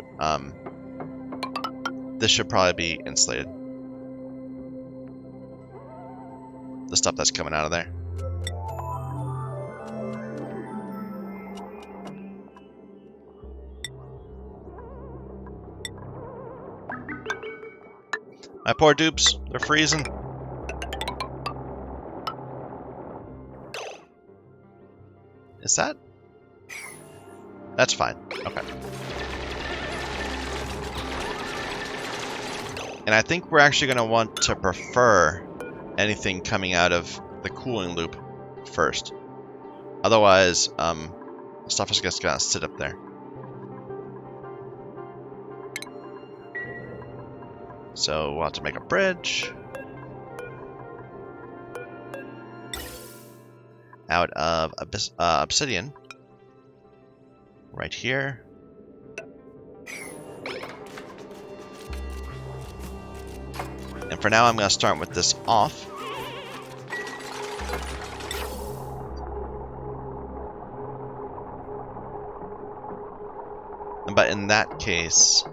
insulated. The stuff that's coming out of there. My poor dupes, they're freezing. Is that? That's fine. Okay. And I think we're actually going to want to prefer anything coming out of the cooling loop first. Otherwise, stuff is just going to sit up there. So we'll have to make a bridge out of obsidian right here. And for now, I'm going to start with this off. But in that case,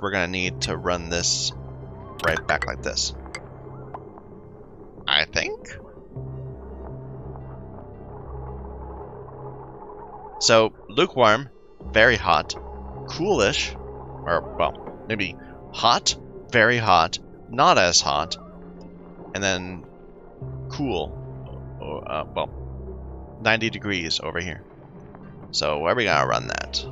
we're going to need to run this right back like this. I think. So, lukewarm, very hot, coolish, or, well, maybe hot, very hot, not as hot, and then cool, well, 90 degrees over here. So, where are we going to run that?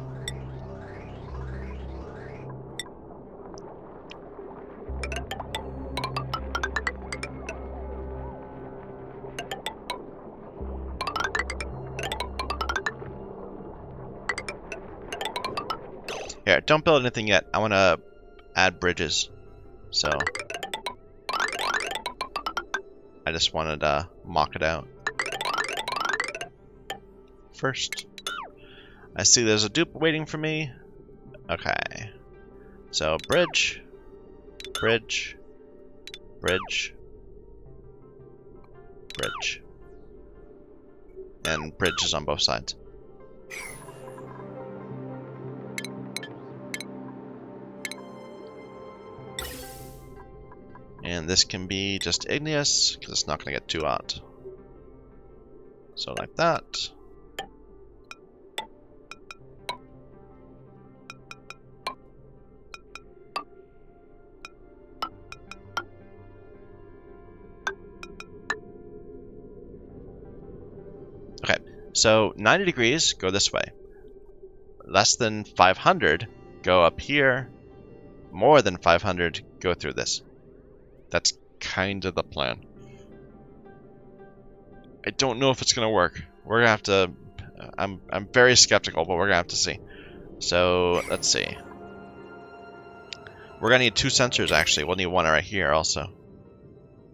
Here, don't build anything yet. I want to add bridges. So I just wanted to mock it out. First, I see there's a dupe waiting for me. Okay. So bridge, bridge, bridge, bridge. And bridges on both sides. And this can be just igneous, because it's not going to get too hot. So like that. Okay, so 90 degrees, go this way. Less than 500, go up here. More than 500, go through this. That's kind of the plan. I don't know if it's going to work. We're going to have to... I'm very skeptical, but we're going to have to see. So, let's see. We're going to need 2 sensors, actually. We'll need one right here, also.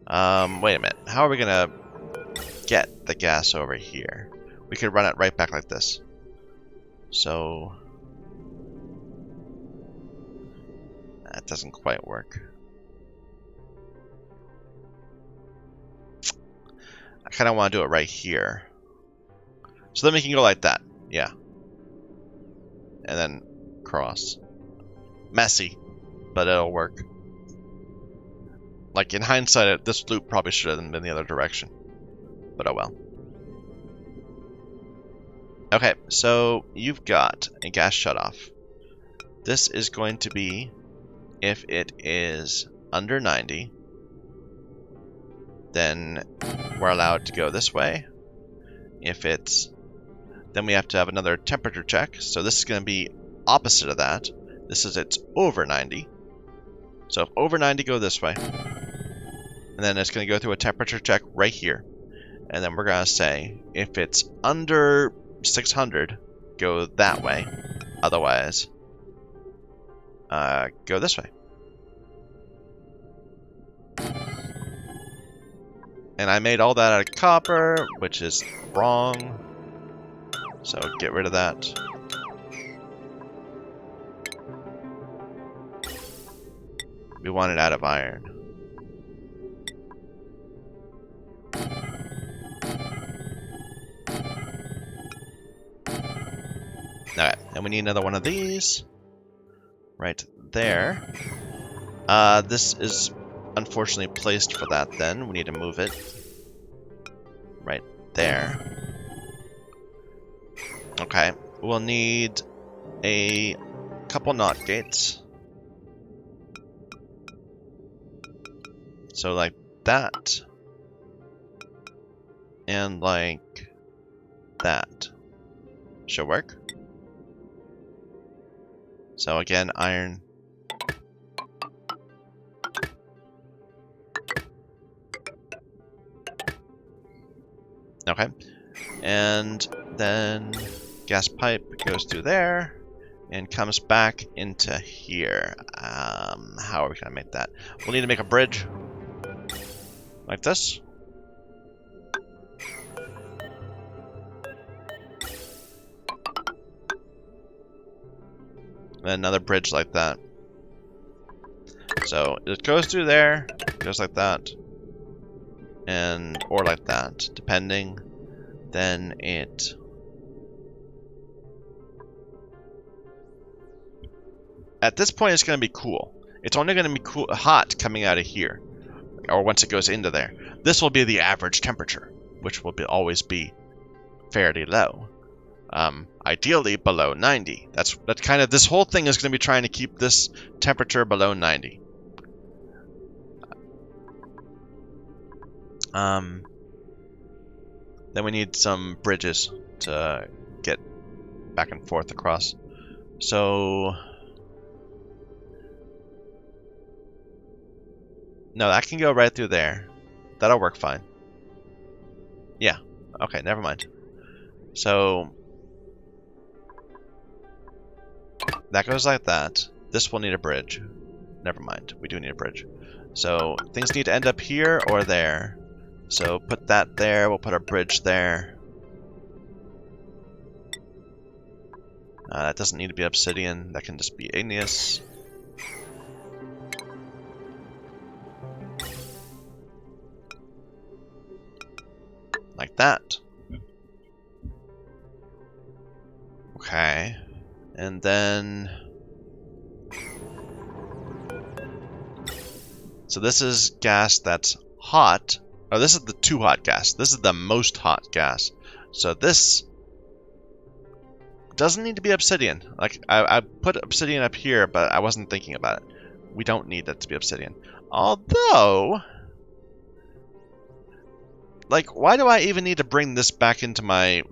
Wait a minute. How are we going to get the gas over here? We could run it right back like this. So... that doesn't quite work. I kind of want to do it right here. So then we can go like that. Yeah. And then cross. Messy, but it'll work. Like in hindsight, this loop probably should have been the other direction. But oh well. Okay, so you've got a gas shutoff. This is going to be if it is under 90. Then we're allowed to go this way. If it's... then we have to have another temperature check. So this is going to be opposite of that. This is it's over 90. So if over 90, go this way. And then it's going to go through a temperature check right here. And then we're going to say, if it's under 600, go that way. Otherwise, go this way. And I made all that out of copper, which is wrong. So get rid of that. We want it out of iron. Alright, and we need another one of these. Right there. This is unfortunately placed for that then. We need to move it. Right there. Okay, we'll need a couple NOT gates. So like that. And like that. Should work. So again, iron. Okay. And then gas pipe goes through there and comes back into here. How are we going to make that? We'll need to make a bridge. Like this. And another bridge like that. So it goes through there, goes like that, and or like that, depending. Then it at this point it's going to be cool. It's only going to be cool, hot coming out of here, or once it goes into there. This will be the average temperature, which will always be fairly low. Ideally below 90. That's kind of, this whole thing is going to be trying to keep this temperature below 90. Then we need some bridges to get back and forth across. So no, that can go right through there. That'll work fine. Yeah. Okay, never mind. So that goes like that. This will need a bridge. Never mind. We do need a bridge. So things need to end up here or there. So put that there. We'll put a bridge there. That doesn't need to be obsidian. That can just be igneous. Like that. Okay. And then so this is gas that's hot. Oh, this is the too hot gas. This is the most hot gas. So this doesn't need to be obsidian. Like I put obsidian up here, but I wasn't thinking about it. We don't need that to be obsidian. Although, like, why do I even need to bring this back into my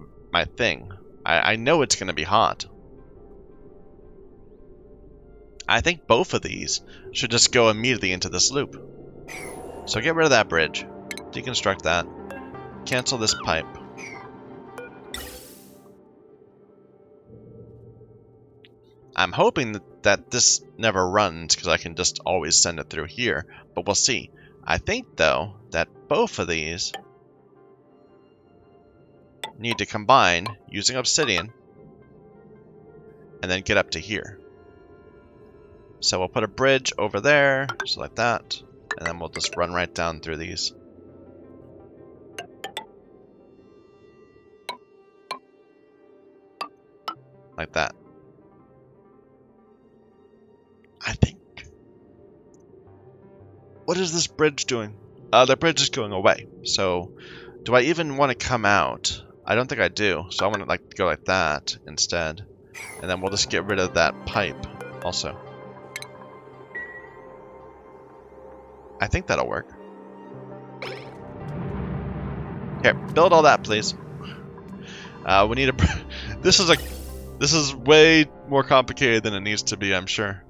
thing? I know it's going to be hot. I think both of these should just go immediately into this loop. So get rid of that bridge. Deconstruct that. Cancel this pipe. I'm hoping that this never runs because I can just always send it through here, but we'll see. I think, though, that both of these need to combine using obsidian and then get up to here. So we'll put a bridge over there, just like that, and then we'll just run right down through these. Like that. I think. What is this bridge doing? The bridge is going away. So, do I even want to come out? I don't think I do. So I want to like go like that instead. And then we'll just get rid of that pipe also. I think that'll work. Here, build all that, please. We need a. This is way more complicated than it needs to be, I'm sure.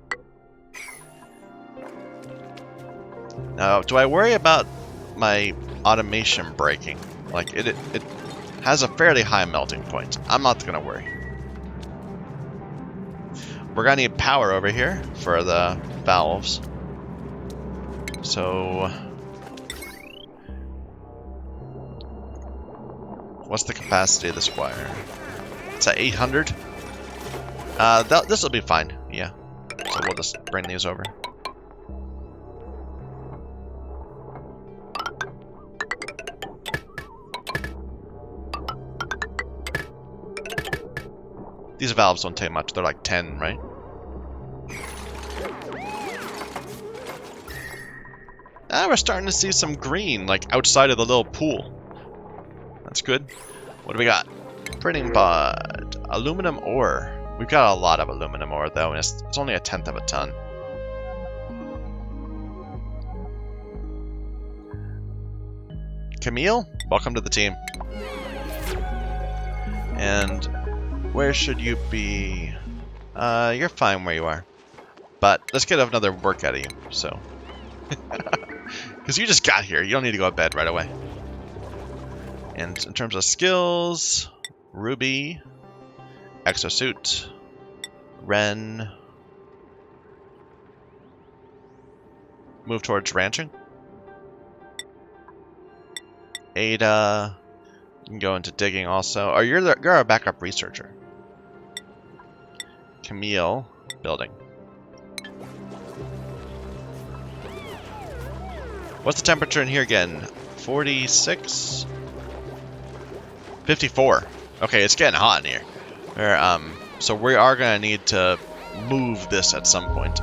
Now, do I worry about my automation breaking? Like, it has a fairly high melting point. I'm not gonna worry. We're gonna need power over here for the valves. So... what's the capacity of this wire? It's at 800? This will be fine, yeah. So we'll just bring these over. These valves don't take much, they're like 10, right? Ah, we're starting to see some green, like outside of the little pool. That's good. What do we got? Printing pod. Aluminum ore. We've got a lot of aluminum ore, though, and it's only 1/10 of a ton. Camille, welcome to the team. And where should you be? You're fine where you are. But let's get another work out of you, so. Because you just got here. You don't need to go to bed right away. And in terms of skills, Ruby, Exosuit, Ren. Move towards ranching. Ada. You can go into digging also. Oh, you're a backup researcher. Camille, building. What's the temperature in here again? 46? 54. Okay, it's getting hot in here. So we are gonna need to move this at some point.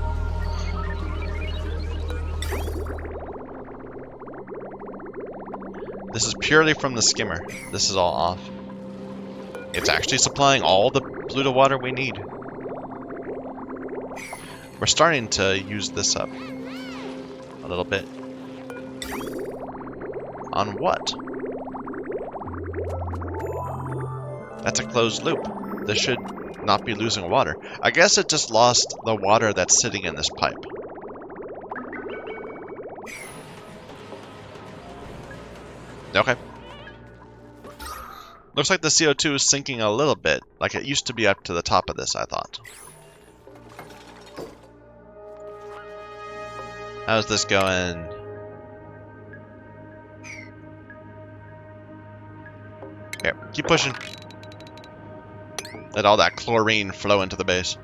This is purely from the skimmer. This is all off. It's actually supplying all the Pluto water we need. We're starting to use this up a little bit. On what? That's a closed loop. This should not be losing water. I guess it just lost the water that's sitting in this pipe. Okay. Looks like the CO2 is sinking a little bit. Like it used to be up to the top of this, I thought. How's this going? Here, keep pushing. Let all that chlorine flow into the base.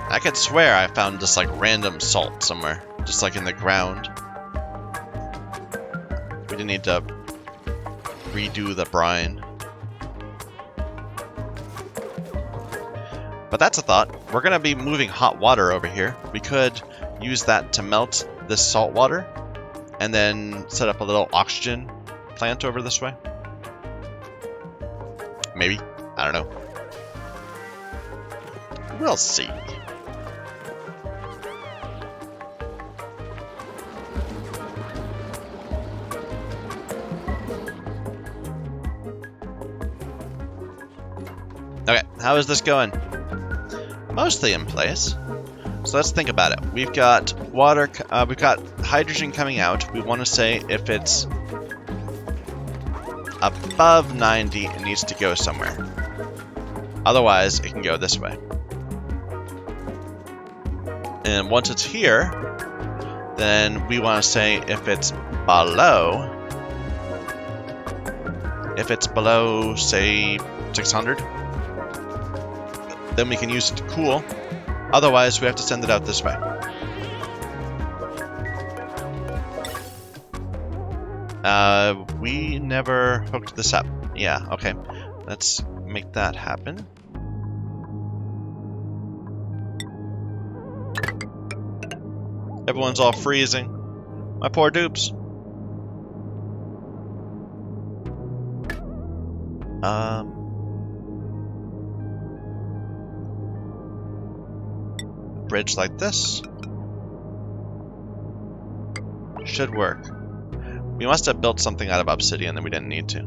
I could swear I found just like random salt somewhere, just like in the ground. We didn't need to redo the brine. But that's a thought. We're gonna be moving hot water over here. We could use that to melt this salt water and then set up a little oxygen plant over this way. Maybe. I don't know. We'll see. Okay, how is this going? Mostly in place. So let's think about it. We've got water, we've got hydrogen coming out. We want to say if it's above 90, it needs to go somewhere. Otherwise, it can go this way. And once it's here, then we want to say if it's below, say, 600, then we can use it to cool. Otherwise, we have to send it out this way. We never hooked this up. Yeah, okay. Let's make that happen. Everyone's all freezing. My poor dupes. Bridge like this should work. We must have built something out of obsidian that we didn't need to.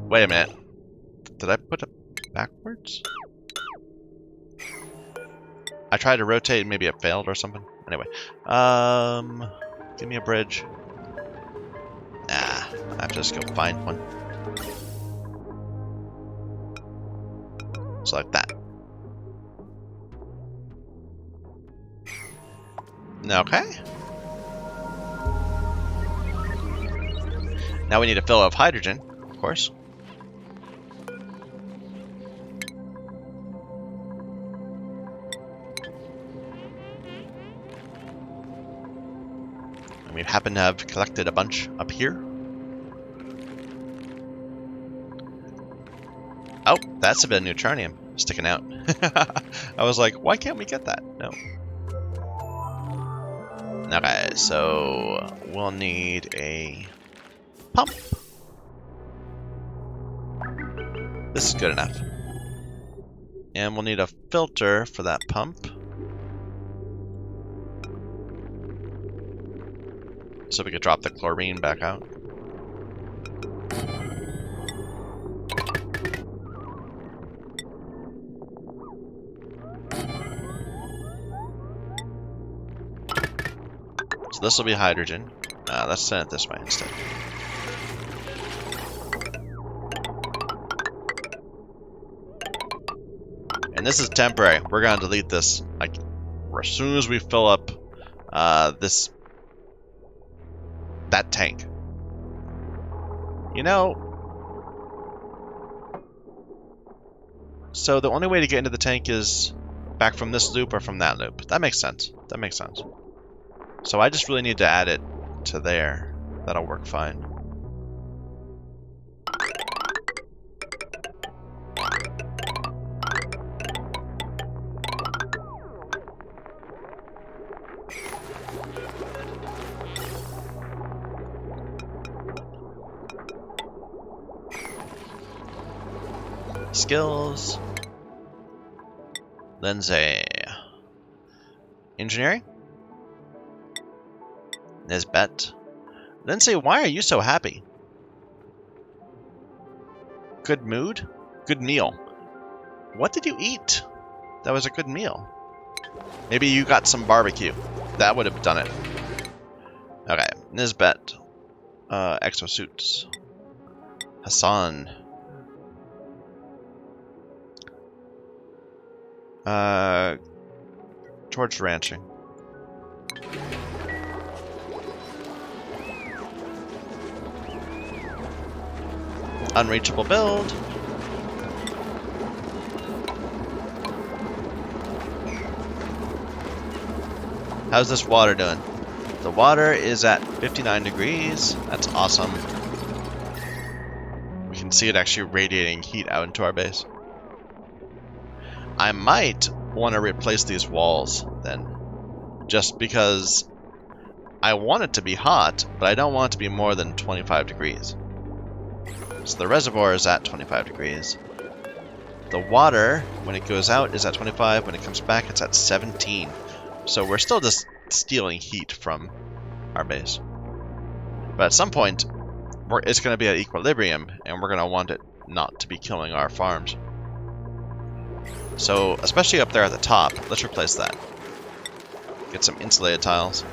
Wait a minute. Did I put it backwards? I tried to rotate and maybe it failed or something. Anyway. Give me a bridge. Nah, I have to just go find one. So like that. Okay. Now we need to fill up hydrogen, of course. And we happen to have collected a bunch up here. Oh, that's a bit of neutronium sticking out. I was like, why can't we get that? No. Okay, so we'll need a pump. This is good enough. And we'll need a filter for that pump. So we could drop the chlorine back out. So this will be hydrogen. Let's send it this way instead. And this is temporary. We're gonna delete this like as soon as we fill up that tank. You know, so the only way to get into the tank is back from this loop or from that loop. That makes sense. That makes sense. So I just really need to add it to there. That'll work fine. Skills. Lindsay. Engineering. Nisbet. Lindsay, why are you so happy? Good mood? Good meal. What did you eat? That was a good meal. Maybe you got some barbecue. That would have done it. Okay, Nisbet. Exosuits. Hassan. Towards ranching. Unreachable build. How's this water doing? The water is at 59 degrees. That's awesome. We can see it actually radiating heat out into our base. I might want to replace these walls then. Just because I want it to be hot, but I don't want it to be more than 25 degrees. So the reservoir is at 25 degrees. The water, when it goes out, is at 25. When it comes back, it's at 17. So we're still just stealing heat from our base. But at some point, it's going to be at equilibrium, and we're going to want it not to be killing our farms. So, especially up there at the top, let's replace that. Get some insulated tiles.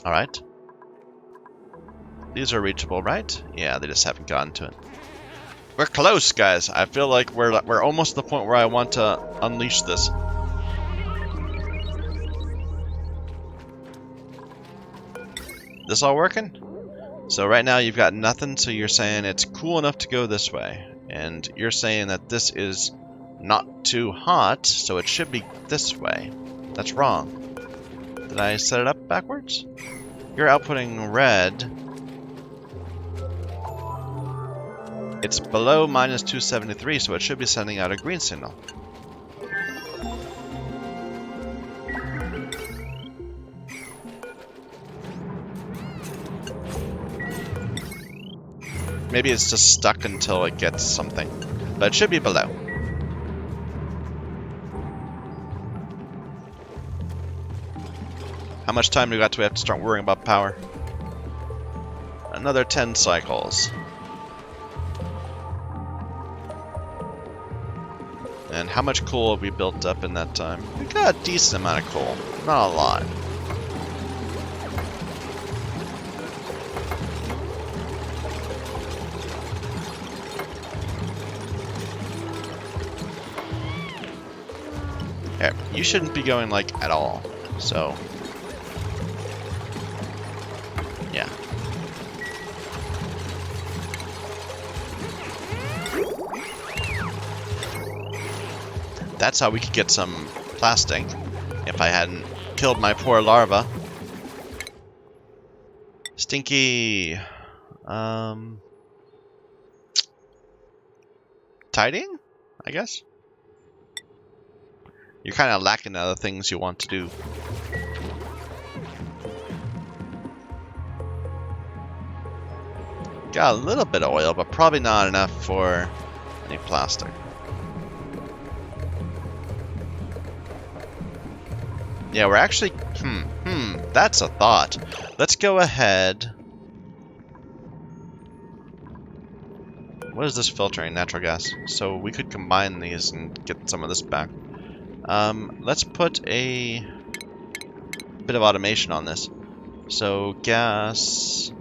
Alright. These are reachable, right? Yeah, they just haven't gotten to it. We're close, guys. I feel like we're almost at the point where I want to unleash this. This all working? So right now you've got nothing, so you're saying it's cool enough to go this way. And you're saying that this is not too hot, so it should be this way. That's wrong. Did I set it up backwards? You're outputting red. It's below minus 273, so it should be sending out a green signal. Maybe it's just stuck until it gets something. But it should be below. How much time do we got till we have to start worrying about power? Another 10 cycles. And how much coal have we built up in that time? We got a decent amount of coal. Not a lot. Here, you shouldn't be going, like, at all. So... yeah. That's how we could get some plastic if I hadn't killed my poor larva. Stinky. Tidying, I guess? You're kind of lacking other things you want to do. Got a little bit of oil, but probably not enough for any plastic. Yeah, we're actually... that's a thought. Let's go ahead. What is this filtering? Natural gas. So we could combine these and get some of this back. Let's put a bit of automation on this. So gas...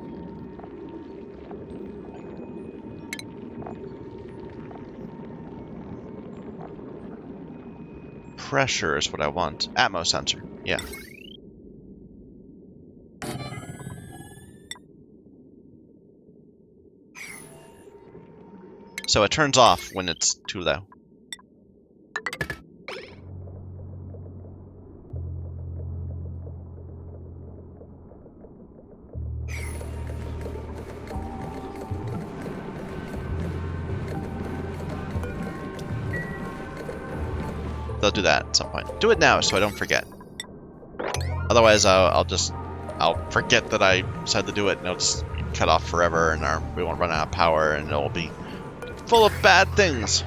pressure is what I want. Atmo sensor, yeah. So it turns off when it's too low. They'll do that at some point. Do it now so I don't forget. Otherwise, I'll forget that I said to do it, and it'll just cut off forever, and we won't run out of power, and it'll be full of bad things.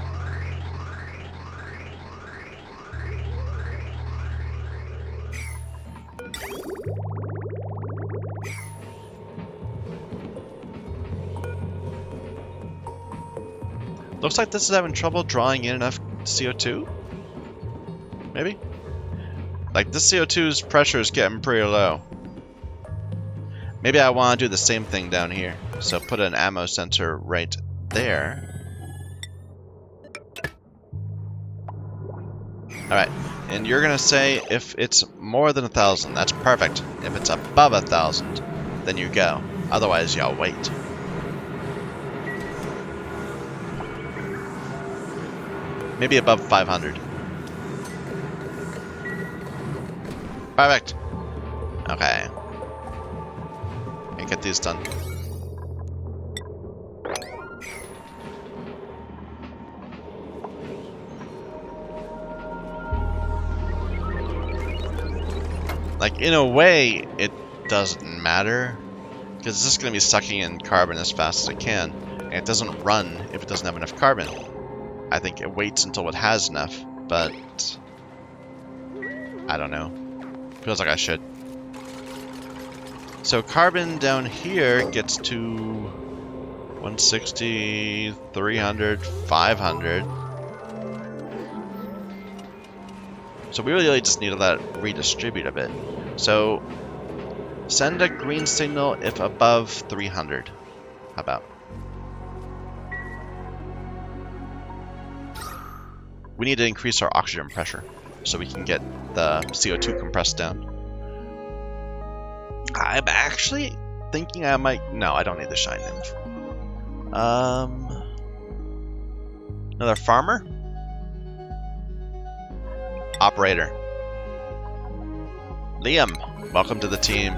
Looks like this is having trouble drawing in enough CO2. Maybe? Like, this CO2's pressure is getting pretty low. Maybe I want to do the same thing down here. So put an ammo sensor right there. Alright, and you're going to say if it's more than 1,000, that's perfect. If it's above 1,000, then you go. Otherwise, y'all wait. Maybe above 500. Perfect. Okay. And get these done. Like, in a way, it doesn't matter, because it's just going to be sucking in carbon as fast as it can, and it doesn't run if it doesn't have enough carbon. I think it waits until it has enough, but I don't know. Feels like I should. So carbon down here gets to 160, 300, 500. So we really just need to let it redistribute a bit. So send a green signal if above 300. How about? We need to increase our oxygen pressure so we can get the CO2 compressed down. I'm actually thinking I might... No, I don't need the shine nymph. Another farmer? Operator. Liam, welcome to the team.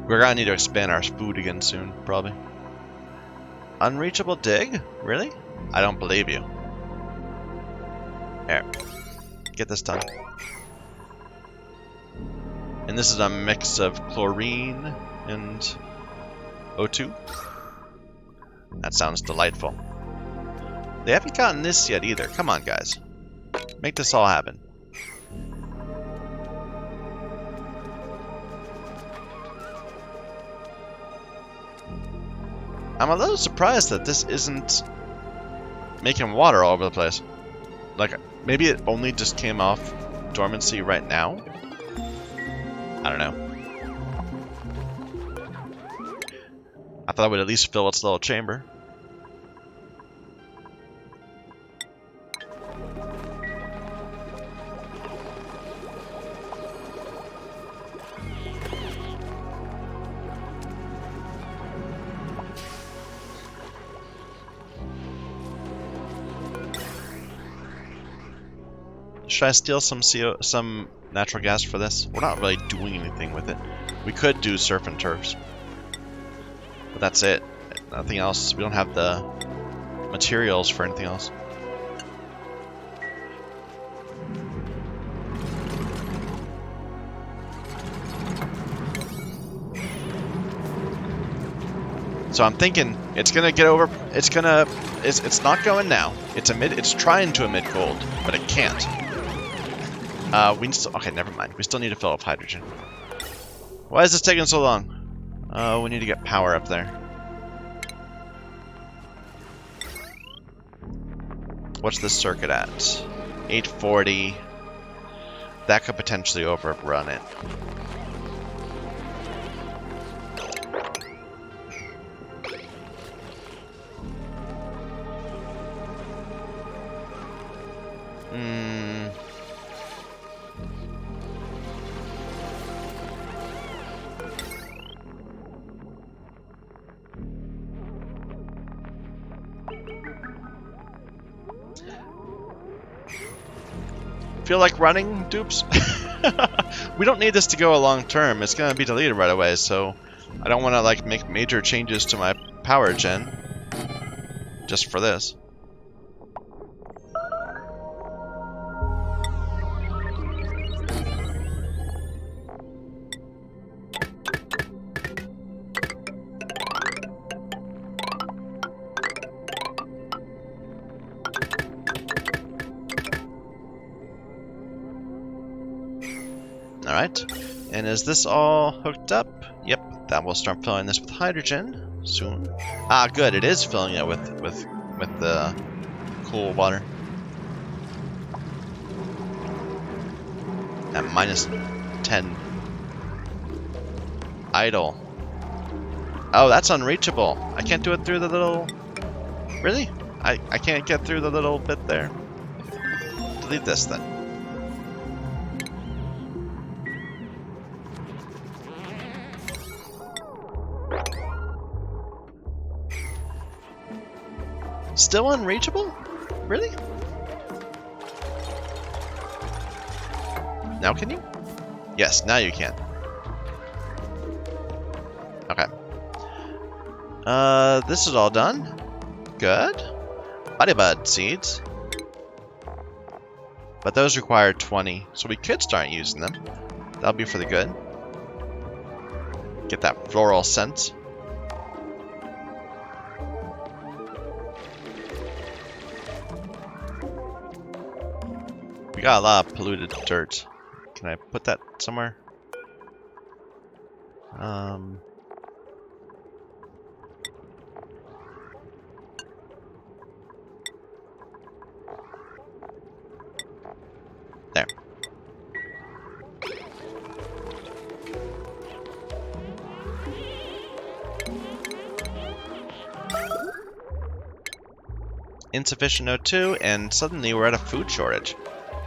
We're gonna need to expand our food again soon, probably. Unreachable dig? Really? I don't believe you. Here. Get this done. And this is a mix of chlorine and O2. That sounds delightful. They haven't gotten this yet either. Come on, guys. Make this all happen. I'm a little surprised that this isn't making water all over the place. Like, maybe it only just came off dormancy right now? I don't know. I thought it would at least fill its little chamber. Should I steal some natural gas for this? We're not really doing anything with it. We could do surf and turfs, but that's it. Nothing else. We don't have the materials for anything else. So I'm thinking it's gonna get over. It's not going now. It's trying to emit cold, but it can't. Okay, never mind. We still need to fill up hydrogen. Why is this taking so long? Oh, we need to get power up there. What's this circuit at? 840. That could potentially overrun it. Feel like running, dupes? We don't need this to go a long term. It's gonna be deleted right away, so I don't want to like make major changes to my power gen just for this. Alright, and is this all hooked up? Yep, that will start filling this with hydrogen soon. Ah, good, it is filling it with the cool water. At minus 10. Idle. Oh, that's unreachable. I can't do it through the little... Really? I can't get through the little bit there. Delete this then. Still unreachable? Really? Now can you? Yes, now you can. Okay. This is all done. Good. Bodybud seeds. But those require 20, so we could start using them. That'll be for the good. Get that floral scent. We got a lot of polluted dirt. Can I put that somewhere? There. Insufficient O2, and suddenly we're at a food shortage.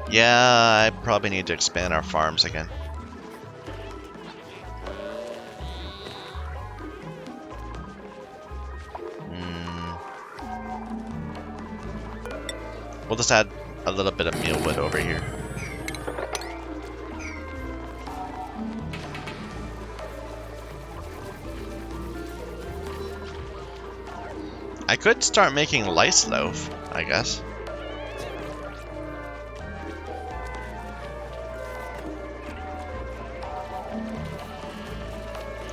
Yeah, I probably need to expand our farms again. We'll just add a little bit of mealwood over here. I could start making lice loaf, I guess.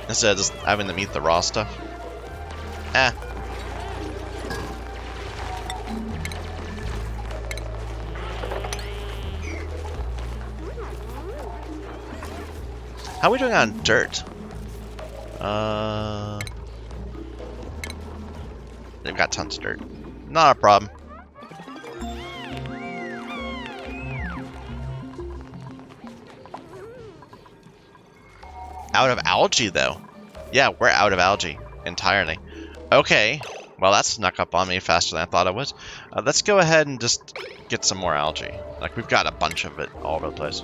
Instead of just having them eat the raw stuff. Eh. How are we doing on dirt? They've got tons of dirt. Not a problem. Out of algae, though. Yeah, we're out of algae entirely. Okay. Well, that snuck up on me faster than I thought it was. Let's go ahead and just get some more algae. Like, we've got a bunch of it all over the place.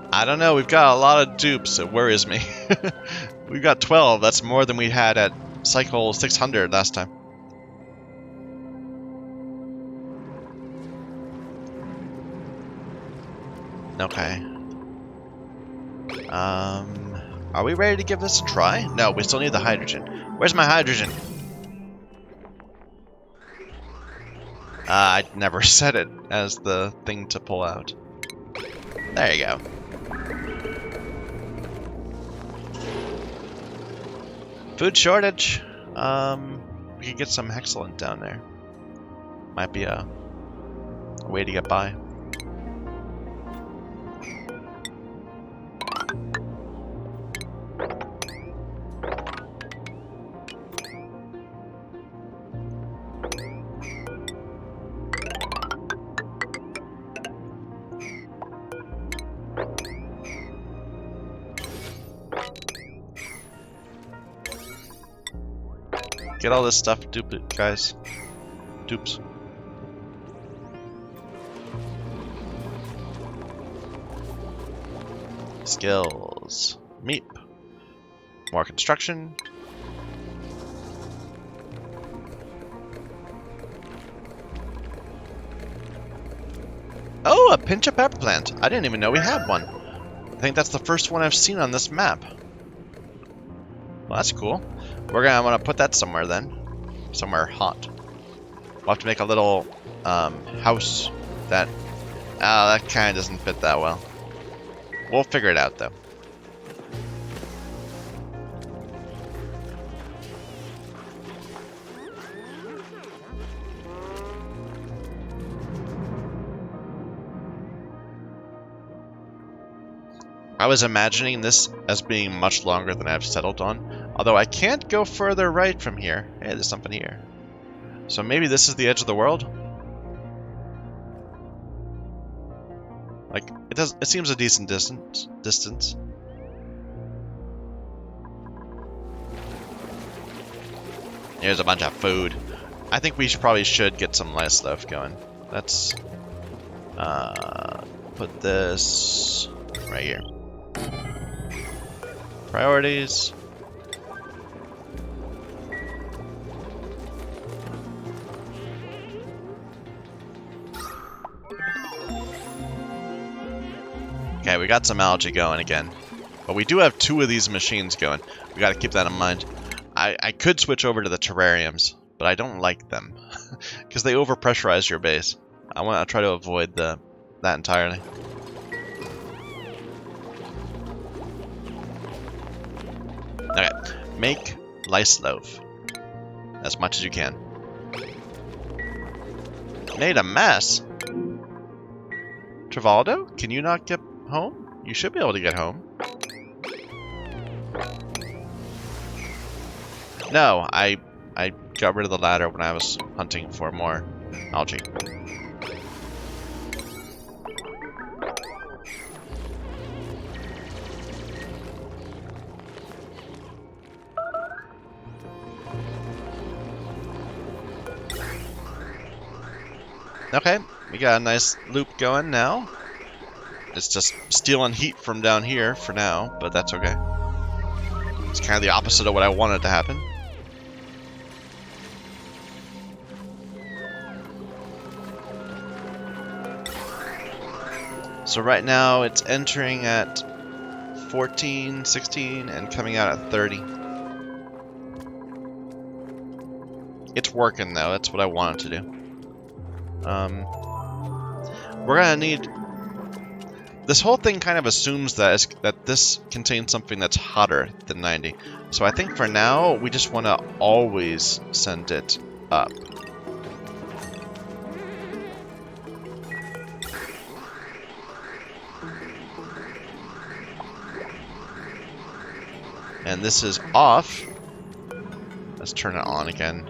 I don't know, we've got a lot of dupes, it worries me. We've got 12, that's more than we had at cycle 600 last time. Okay. Are we ready to give this a try? No, we still need the hydrogen. Where's my hydrogen? I never set it as the thing to pull out. There you go. Food shortage. We could get some hexalent down there. Might be a way to get by. Get all this stuff, guys. Dupes. Skills. Meep. More construction. Oh, a pinch of pepper plant. I didn't even know we had one. I think that's the first one I've seen on this map. Well, that's cool. We're gonna want to put that somewhere then. Somewhere hot. We'll have to make a little house that... that kind of doesn't fit that well. We'll figure it out though. I was imagining this as being much longer than I've settled on, although I can't go further right from here. Hey, there's something here. So maybe this is the edge of the world? Like, it seems a decent distance. Here's a bunch of food. I think we probably should get some nice stuff going. Let's put this right here. Priorities. Okay, we got some algae going again. But we do have 2 of these machines going. We gotta keep that in mind. I could switch over to the terrariums, but I don't like them. Because they overpressurize your base. I want to try to avoid that entirely. Okay, make lice loaf. As much as you can. Made a mess? Travaldo, can you not get home? You should be able to get home. No, I got rid of the ladder when I was hunting for more algae. Okay, we got a nice loop going now. It's just stealing heat from down here for now, but that's okay. It's kind of the opposite of what I wanted to happen. So right now it's entering at 14, 16, and coming out at 30. It's working though, that's what I wanted to do. We're gonna need... This whole thing kind of assumes that this contains something that's hotter than 90. So I think for now, we just want to always send it up. And this is off. Let's turn it on again.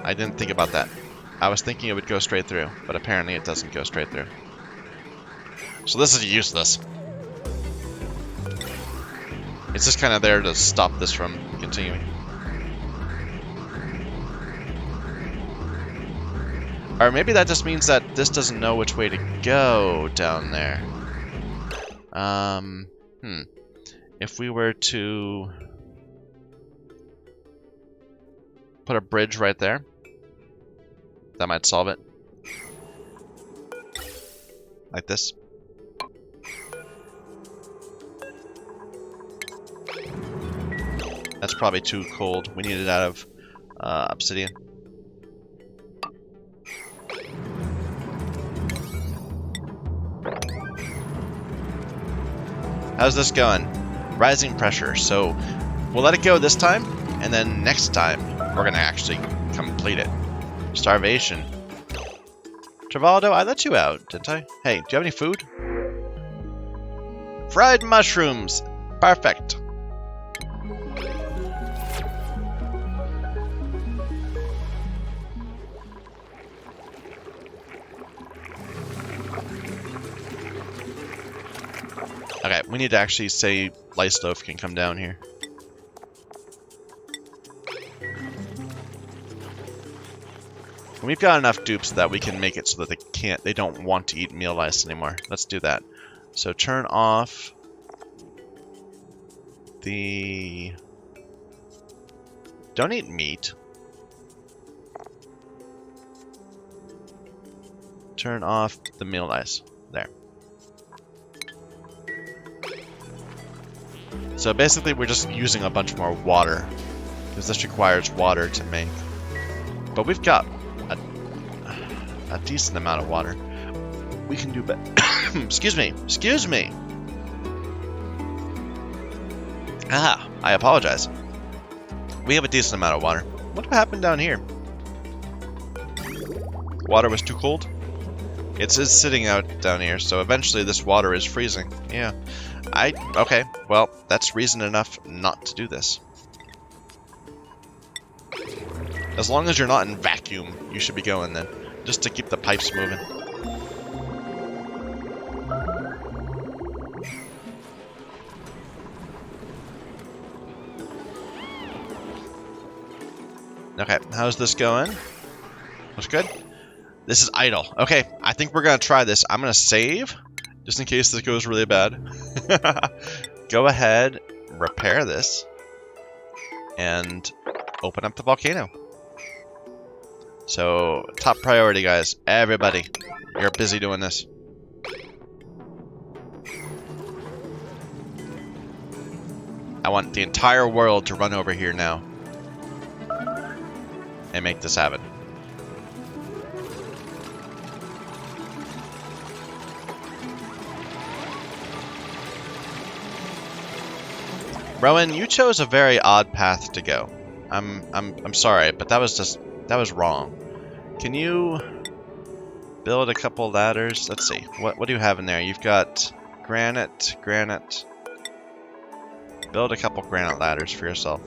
I didn't think about that. I was thinking it would go straight through, but apparently it doesn't go straight through. So this is useless. It's just kind of there to stop this from continuing. Or maybe that just means that this doesn't know which way to go down there. If we were to put a bridge right there, that might solve it. Like this. That's probably too cold. We need it out of obsidian. How's this going? Rising pressure. So we'll let it go this time, and then next time we're gonna actually complete it. Starvation. Travaldo, I let you out, didn't I? Hey, do you have any food? Fried mushrooms. Perfect. Okay, we need to actually say Lice Loaf can come down here. We've got enough dupes that we can make it so that they don't want to eat meal lice anymore. Let's do that. So turn off the... Don't eat meat. Turn off the meal lice. There. So basically we're just using a bunch more water, because this requires water to make. But we've got a decent amount of water. We can do better. Excuse me. Excuse me. Ah, I apologize. We have a decent amount of water. What happened down here? Water was too cold? It's sitting out down here, so eventually this water is freezing. Yeah. Okay, well, that's reason enough not to do this. As long as you're not in vacuum, you should be going then. Just to keep the pipes moving. Okay, how's this going? Looks good. This is idle. Okay, I think we're gonna try this. I'm gonna save, just in case this goes really bad. Go ahead, repair this, and open up the volcano. So, top priority, guys. Everybody, you're busy doing this. I want the entire world to run over here now and make this happen. Rowan, you chose a very odd path to go. I'm sorry, but that was wrong. Can you build a couple ladders? Let's see. What do you have in there? You've got granite. Build a couple granite ladders for yourself.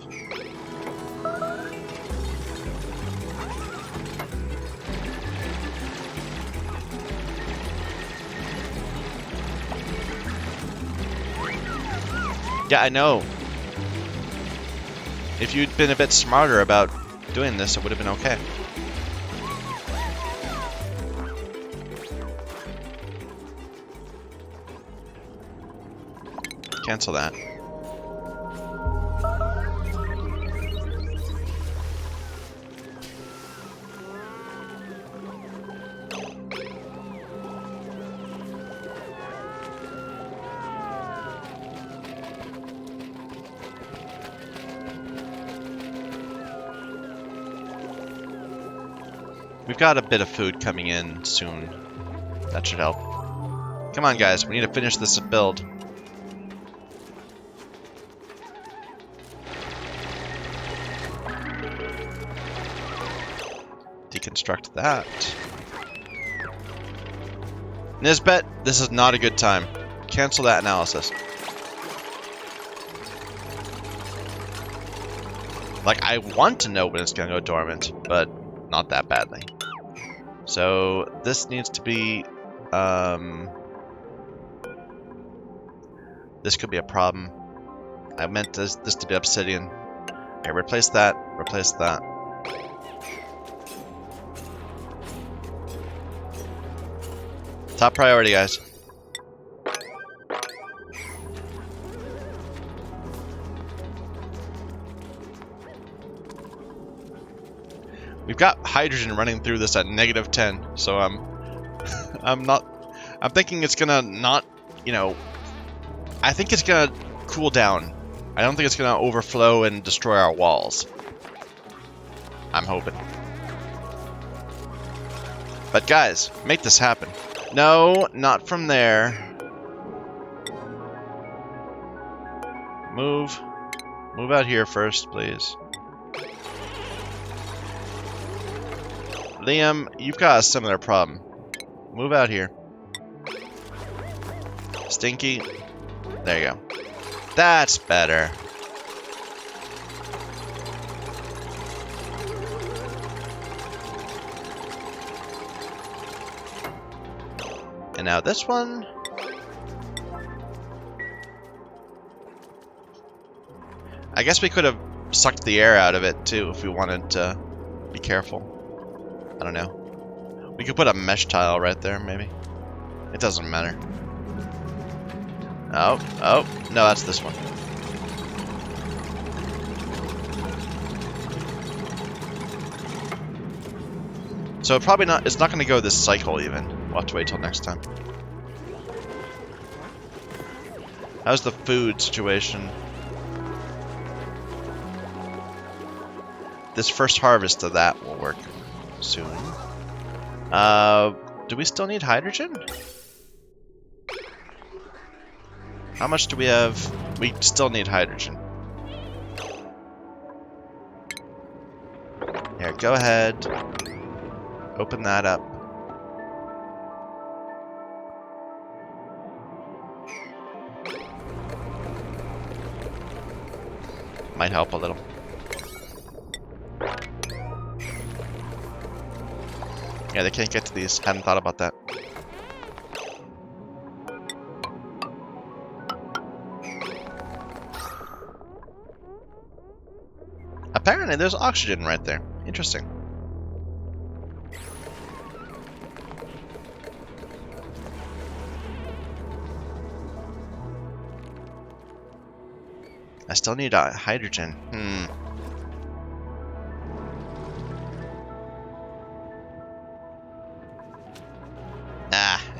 Yeah, I know. If you'd been a bit smarter about doing this, it would have been okay. Cancel that. We've got a bit of food coming in soon. That should help. Come on, guys. We need to finish this build. Deconstruct that. Nisbet, this is not a good time. Cancel that analysis. Like, I want to know when it's going to go dormant, but not that badly. So, this needs to be... this could be a problem. I meant this to be obsidian. Okay, replace that. Replace that. Top priority, guys. We've got hydrogen running through this at -10, so I'm thinking it's gonna not, you know, I think it's gonna cool down. I don't think it's gonna overflow and destroy our walls. I'm hoping. But guys, make this happen. No, not from there. Move out here first, please. Liam, you've got a similar problem. Move out here. Stinky. There you go. That's better. And now this one. I guess we could have sucked the air out of it too if we wanted to be careful. I don't know. We could put a mesh tile right there, maybe. It doesn't matter. Oh, no, that's this one. So probably not. It's not going to go this cycle even. We'll have to wait till next time. How's the food situation? This first harvest of that will work soon. Do we still need hydrogen? How much do we have? We still need hydrogen. Here, go ahead. Open that up. Might help a little. Yeah, they can't get to these. Hadn't thought about that. Apparently there's oxygen right there. Interesting. I still need hydrogen.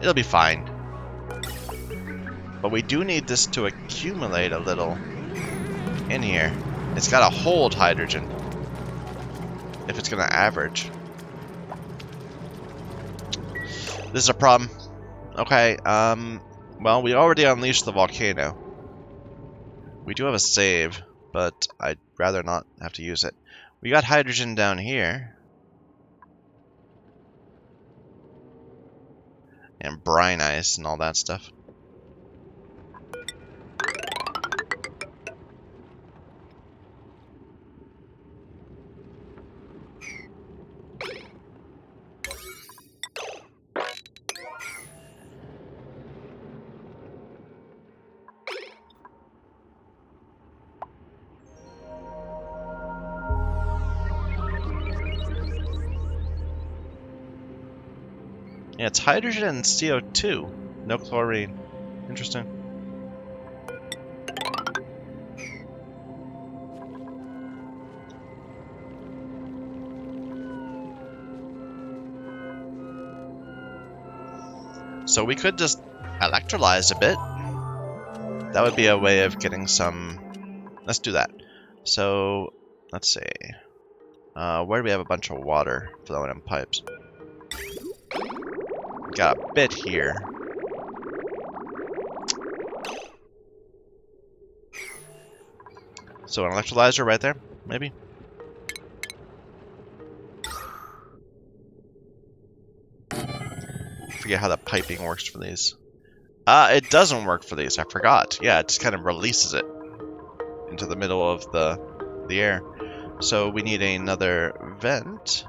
It'll be fine. But we do need this to accumulate a little in here. It's got to hold hydrogen if it's going to average. This is a problem. Okay, well, we already unleashed the volcano. We do have a save, but I'd rather not have to use it. We got hydrogen down here. And brine ice and all that stuff. Yeah, it's hydrogen and CO2. No chlorine. Interesting. So we could just electrolyze a bit. That would be a way of getting some... Let's do that. So, let's see. Where do we have a bunch of water flowing in pipes? Got a bit here. So an electrolyzer right there, maybe? Forget how the piping works for these. It doesn't work for these, I forgot. Yeah, it just kind of releases it into the middle of the air. So we need another vent,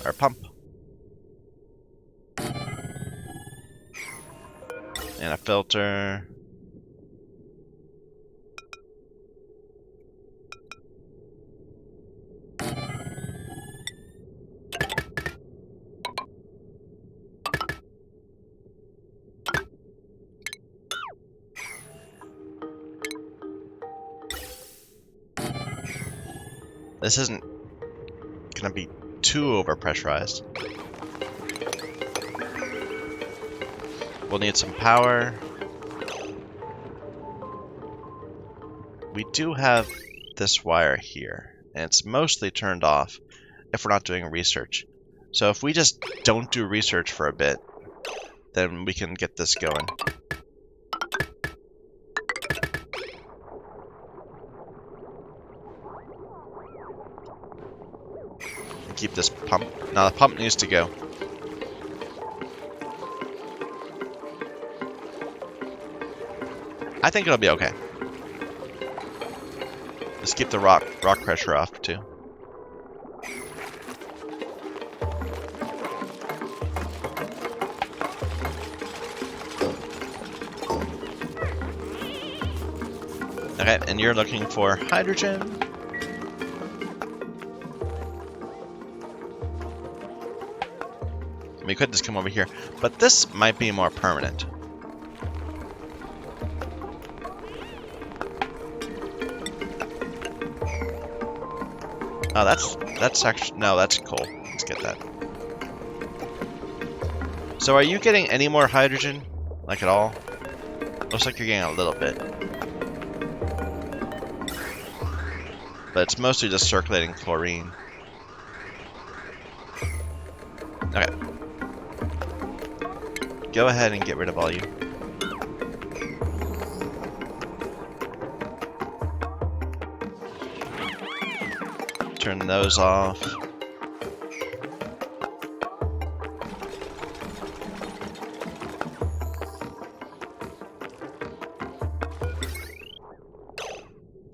or pump. And a filter. This isn't gonna be too overpressurized. We'll need some power. We do have this wire here, and it's mostly turned off if we're not doing research. So if we just don't do research for a bit, then we can get this going. Keep this pump. Now the pump needs to go. I think it'll be okay. Just keep the rock pressure off too. Okay, and you're looking for hydrogen. We could just come over here, but this might be more permanent. Oh, that's actually, no, that's cool. Let's get that. So are you getting any more hydrogen? Like at all? Looks like you're getting a little bit. But it's mostly just circulating chlorine. Okay. Go ahead and get rid of all you. Turn those off.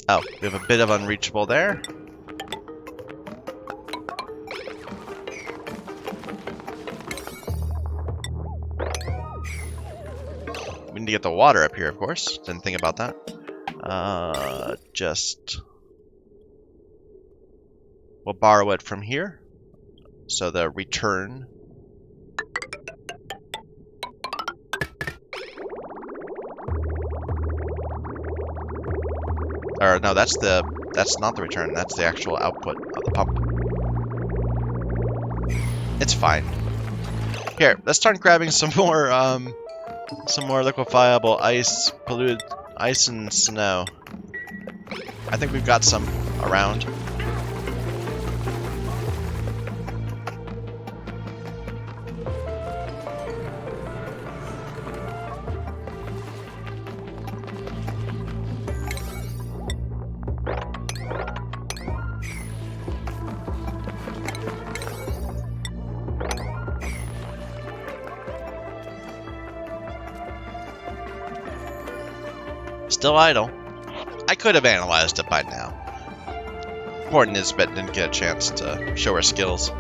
Oh, we have a bit of unreachable there. We need to get the water up here, of course. Didn't think about that. We'll borrow it from here. So the return. Or no, that's not the return. That's the actual output of the pump. It's fine. Here, let's start grabbing some more liquefiable ice, polluted ice and snow. I think we've got some around. Still idle. I could have analyzed it by now. Poor Nisbet didn't get a chance to show her skills.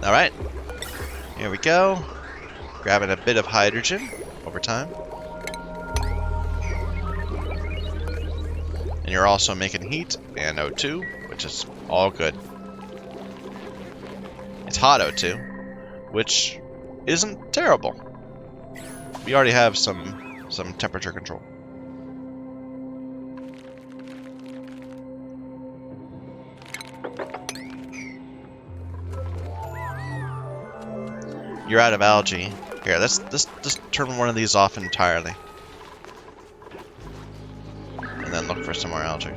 Alright, here we go. Grabbing a bit of hydrogen over time. And you're also making heat and O2, which is all good. It's hot O2, which isn't terrible. we already have some temperature control. You're out of algae. Here, let's just turn one of these off entirely. And then look for some more algae.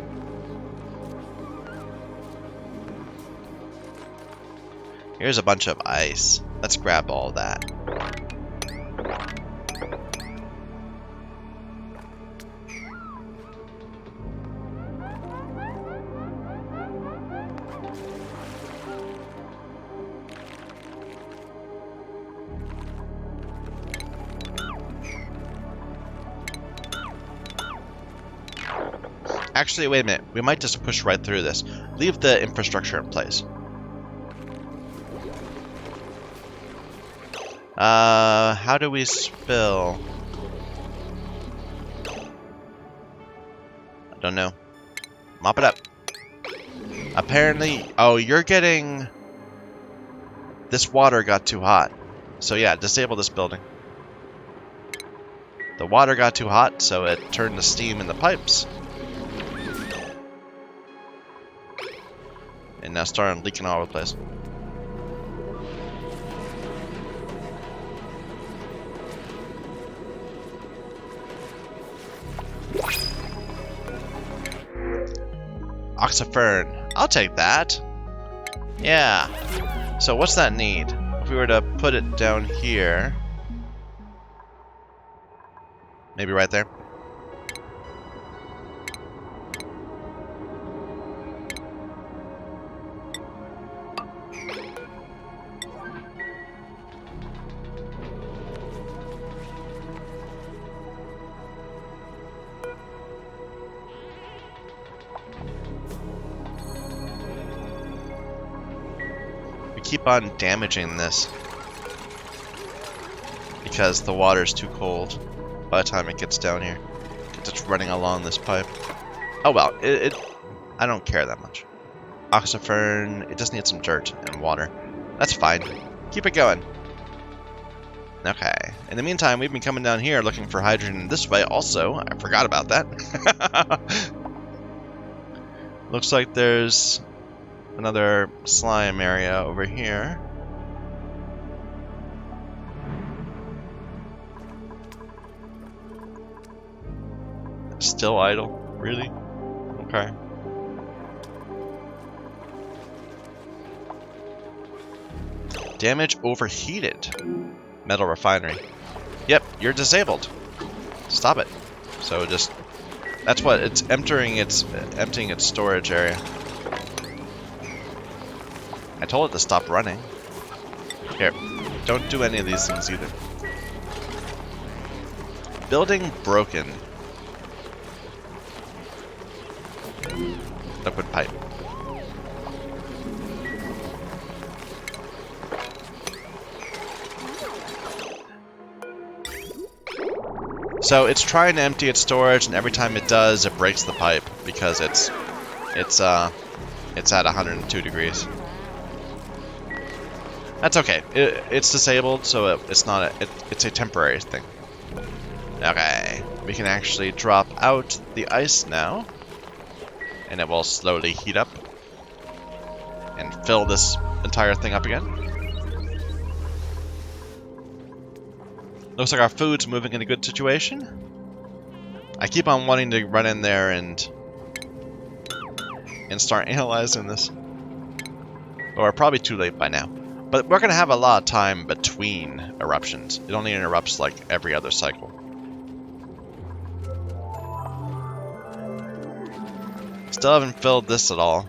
Here's a bunch of ice. Let's grab all that. Actually, wait a minute. We might just push right through this. Leave the infrastructure in place. How do we spill? I don't know. Mop it up. Apparently, oh, you're getting... This water got too hot. So yeah, disable this building. The water got too hot, so it turned the steam in the pipes. And now started leaking all over the place. Oxyfern. I'll take that. Yeah. So what's that need? If we were to put it down here. Maybe right there. Keep on damaging this because the water's too cold by the time it gets down here. It's just running along this pipe. Oh well, I don't care that much. Oxyfern, it just needs some dirt and water. That's fine. Keep it going. Okay. In the meantime, we've been coming down here looking for hydrogen this way also. I forgot about that. Looks like there's another slime area over here. Still idle? Really? Okay. Damage overheated. Metal refinery. Yep, you're disabled. Stop it. So just... That's what it's emptying its storage area. I told it to stop running. Here, don't do any of these things either. Building broken. Liquid pipe. So it's trying to empty its storage, and every time it does, it breaks the pipe because it's at 102 degrees. That's okay. It's disabled, so it's not it's a temporary thing. Okay, we can actually drop out the ice now, and it will slowly heat up and fill this entire thing up again. Looks like our food's moving in a good situation. I keep on wanting to run in there and start analyzing this. But we're probably too late by now. But we're going to have a lot of time between eruptions. It only erupts like every other cycle. Still haven't filled this at all.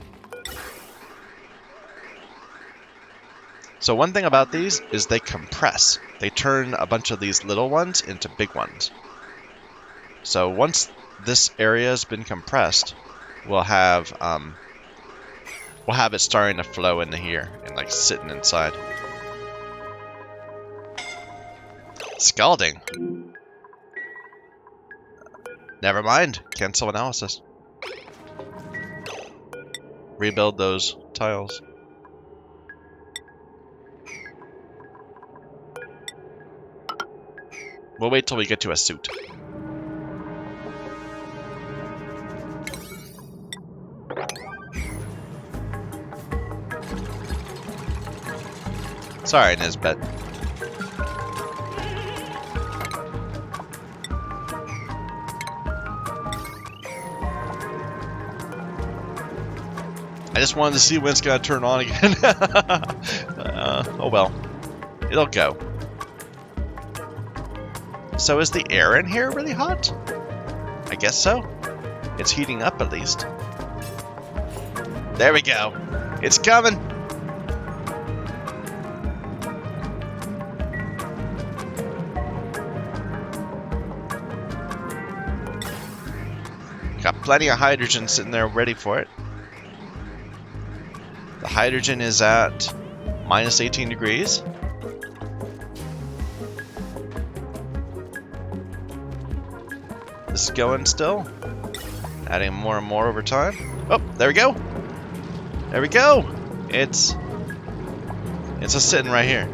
So one thing about these is they compress. They turn a bunch of these little ones into big ones. So once this area has been compressed, we'll have it starting to flow into here and like sitting inside. Scalding. Never mind. Cancel analysis. Rebuild those tiles. We'll wait till we get to a suit. Sorry, Nisbet. I just wanted to see when it's gonna turn on again. Oh well. It'll go. So is the air in here really hot? I guess so. It's heating up at least. There we go. It's coming. Got plenty of hydrogen sitting there ready for it. The hydrogen is at minus 18 degrees. This is going still. Adding more and more over time. Oh, there we go. There we go. It's just sitting right here.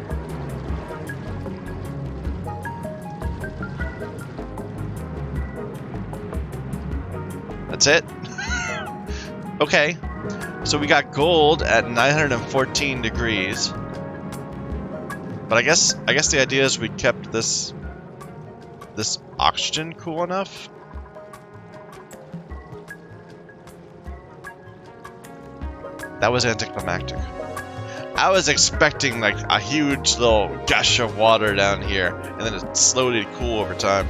That's it. Okay. So we got gold at 914 degrees. But I guess the idea is we kept this oxygen cool enough. That was anticlimactic. I was expecting like a huge little gush of water down here, and then it slowly cool over time.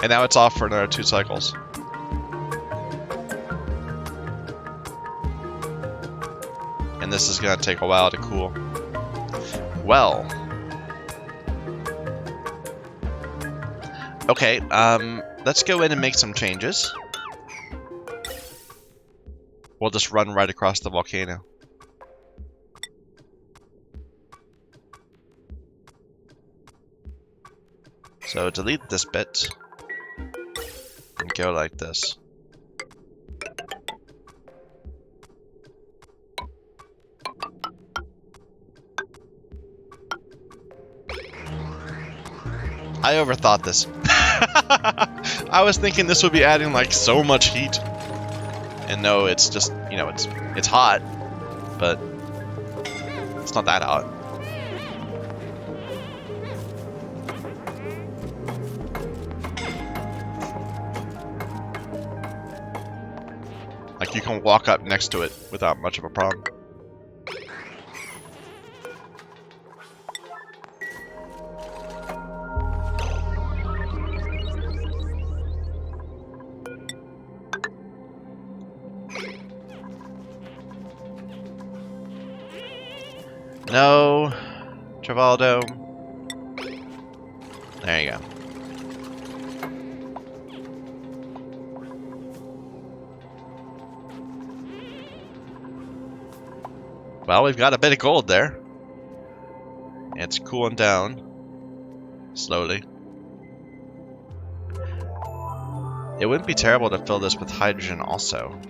And now it's off for another 2 cycles. And this is gonna take a while to cool. Well. Okay, let's go in and make some changes. We'll just run right across the volcano. So delete this bit and go like this. I overthought this. I was thinking this would be adding like so much heat. And no, it's just, you know, it's hot, but it's not that hot. Like you can walk up next to it without much of a problem. No, Travaldo. There you go. Well, we've got a bit of gold there. It's cooling down slowly. It wouldn't be terrible to fill this with hydrogen also.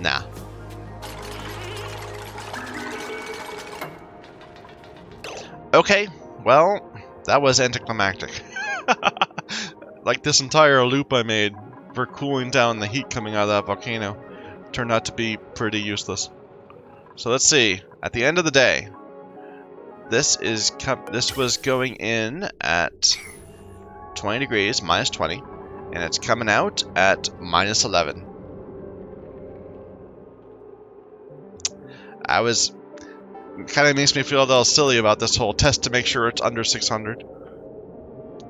Nah. Okay, well, that was anticlimactic. Like this entire loop I made for cooling down the heat coming out of that volcano turned out to be pretty useless. So let's see. At the end of the day, this was going in at 20 degrees, minus 20, and it's coming out at minus 11. Kind of makes me feel a little silly about this whole test to make sure it's under 600.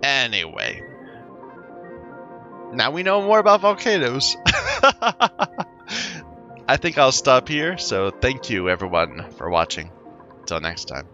Anyway. Now we know more about volcanoes. I think I'll stop here, so thank you everyone for watching. Until next time.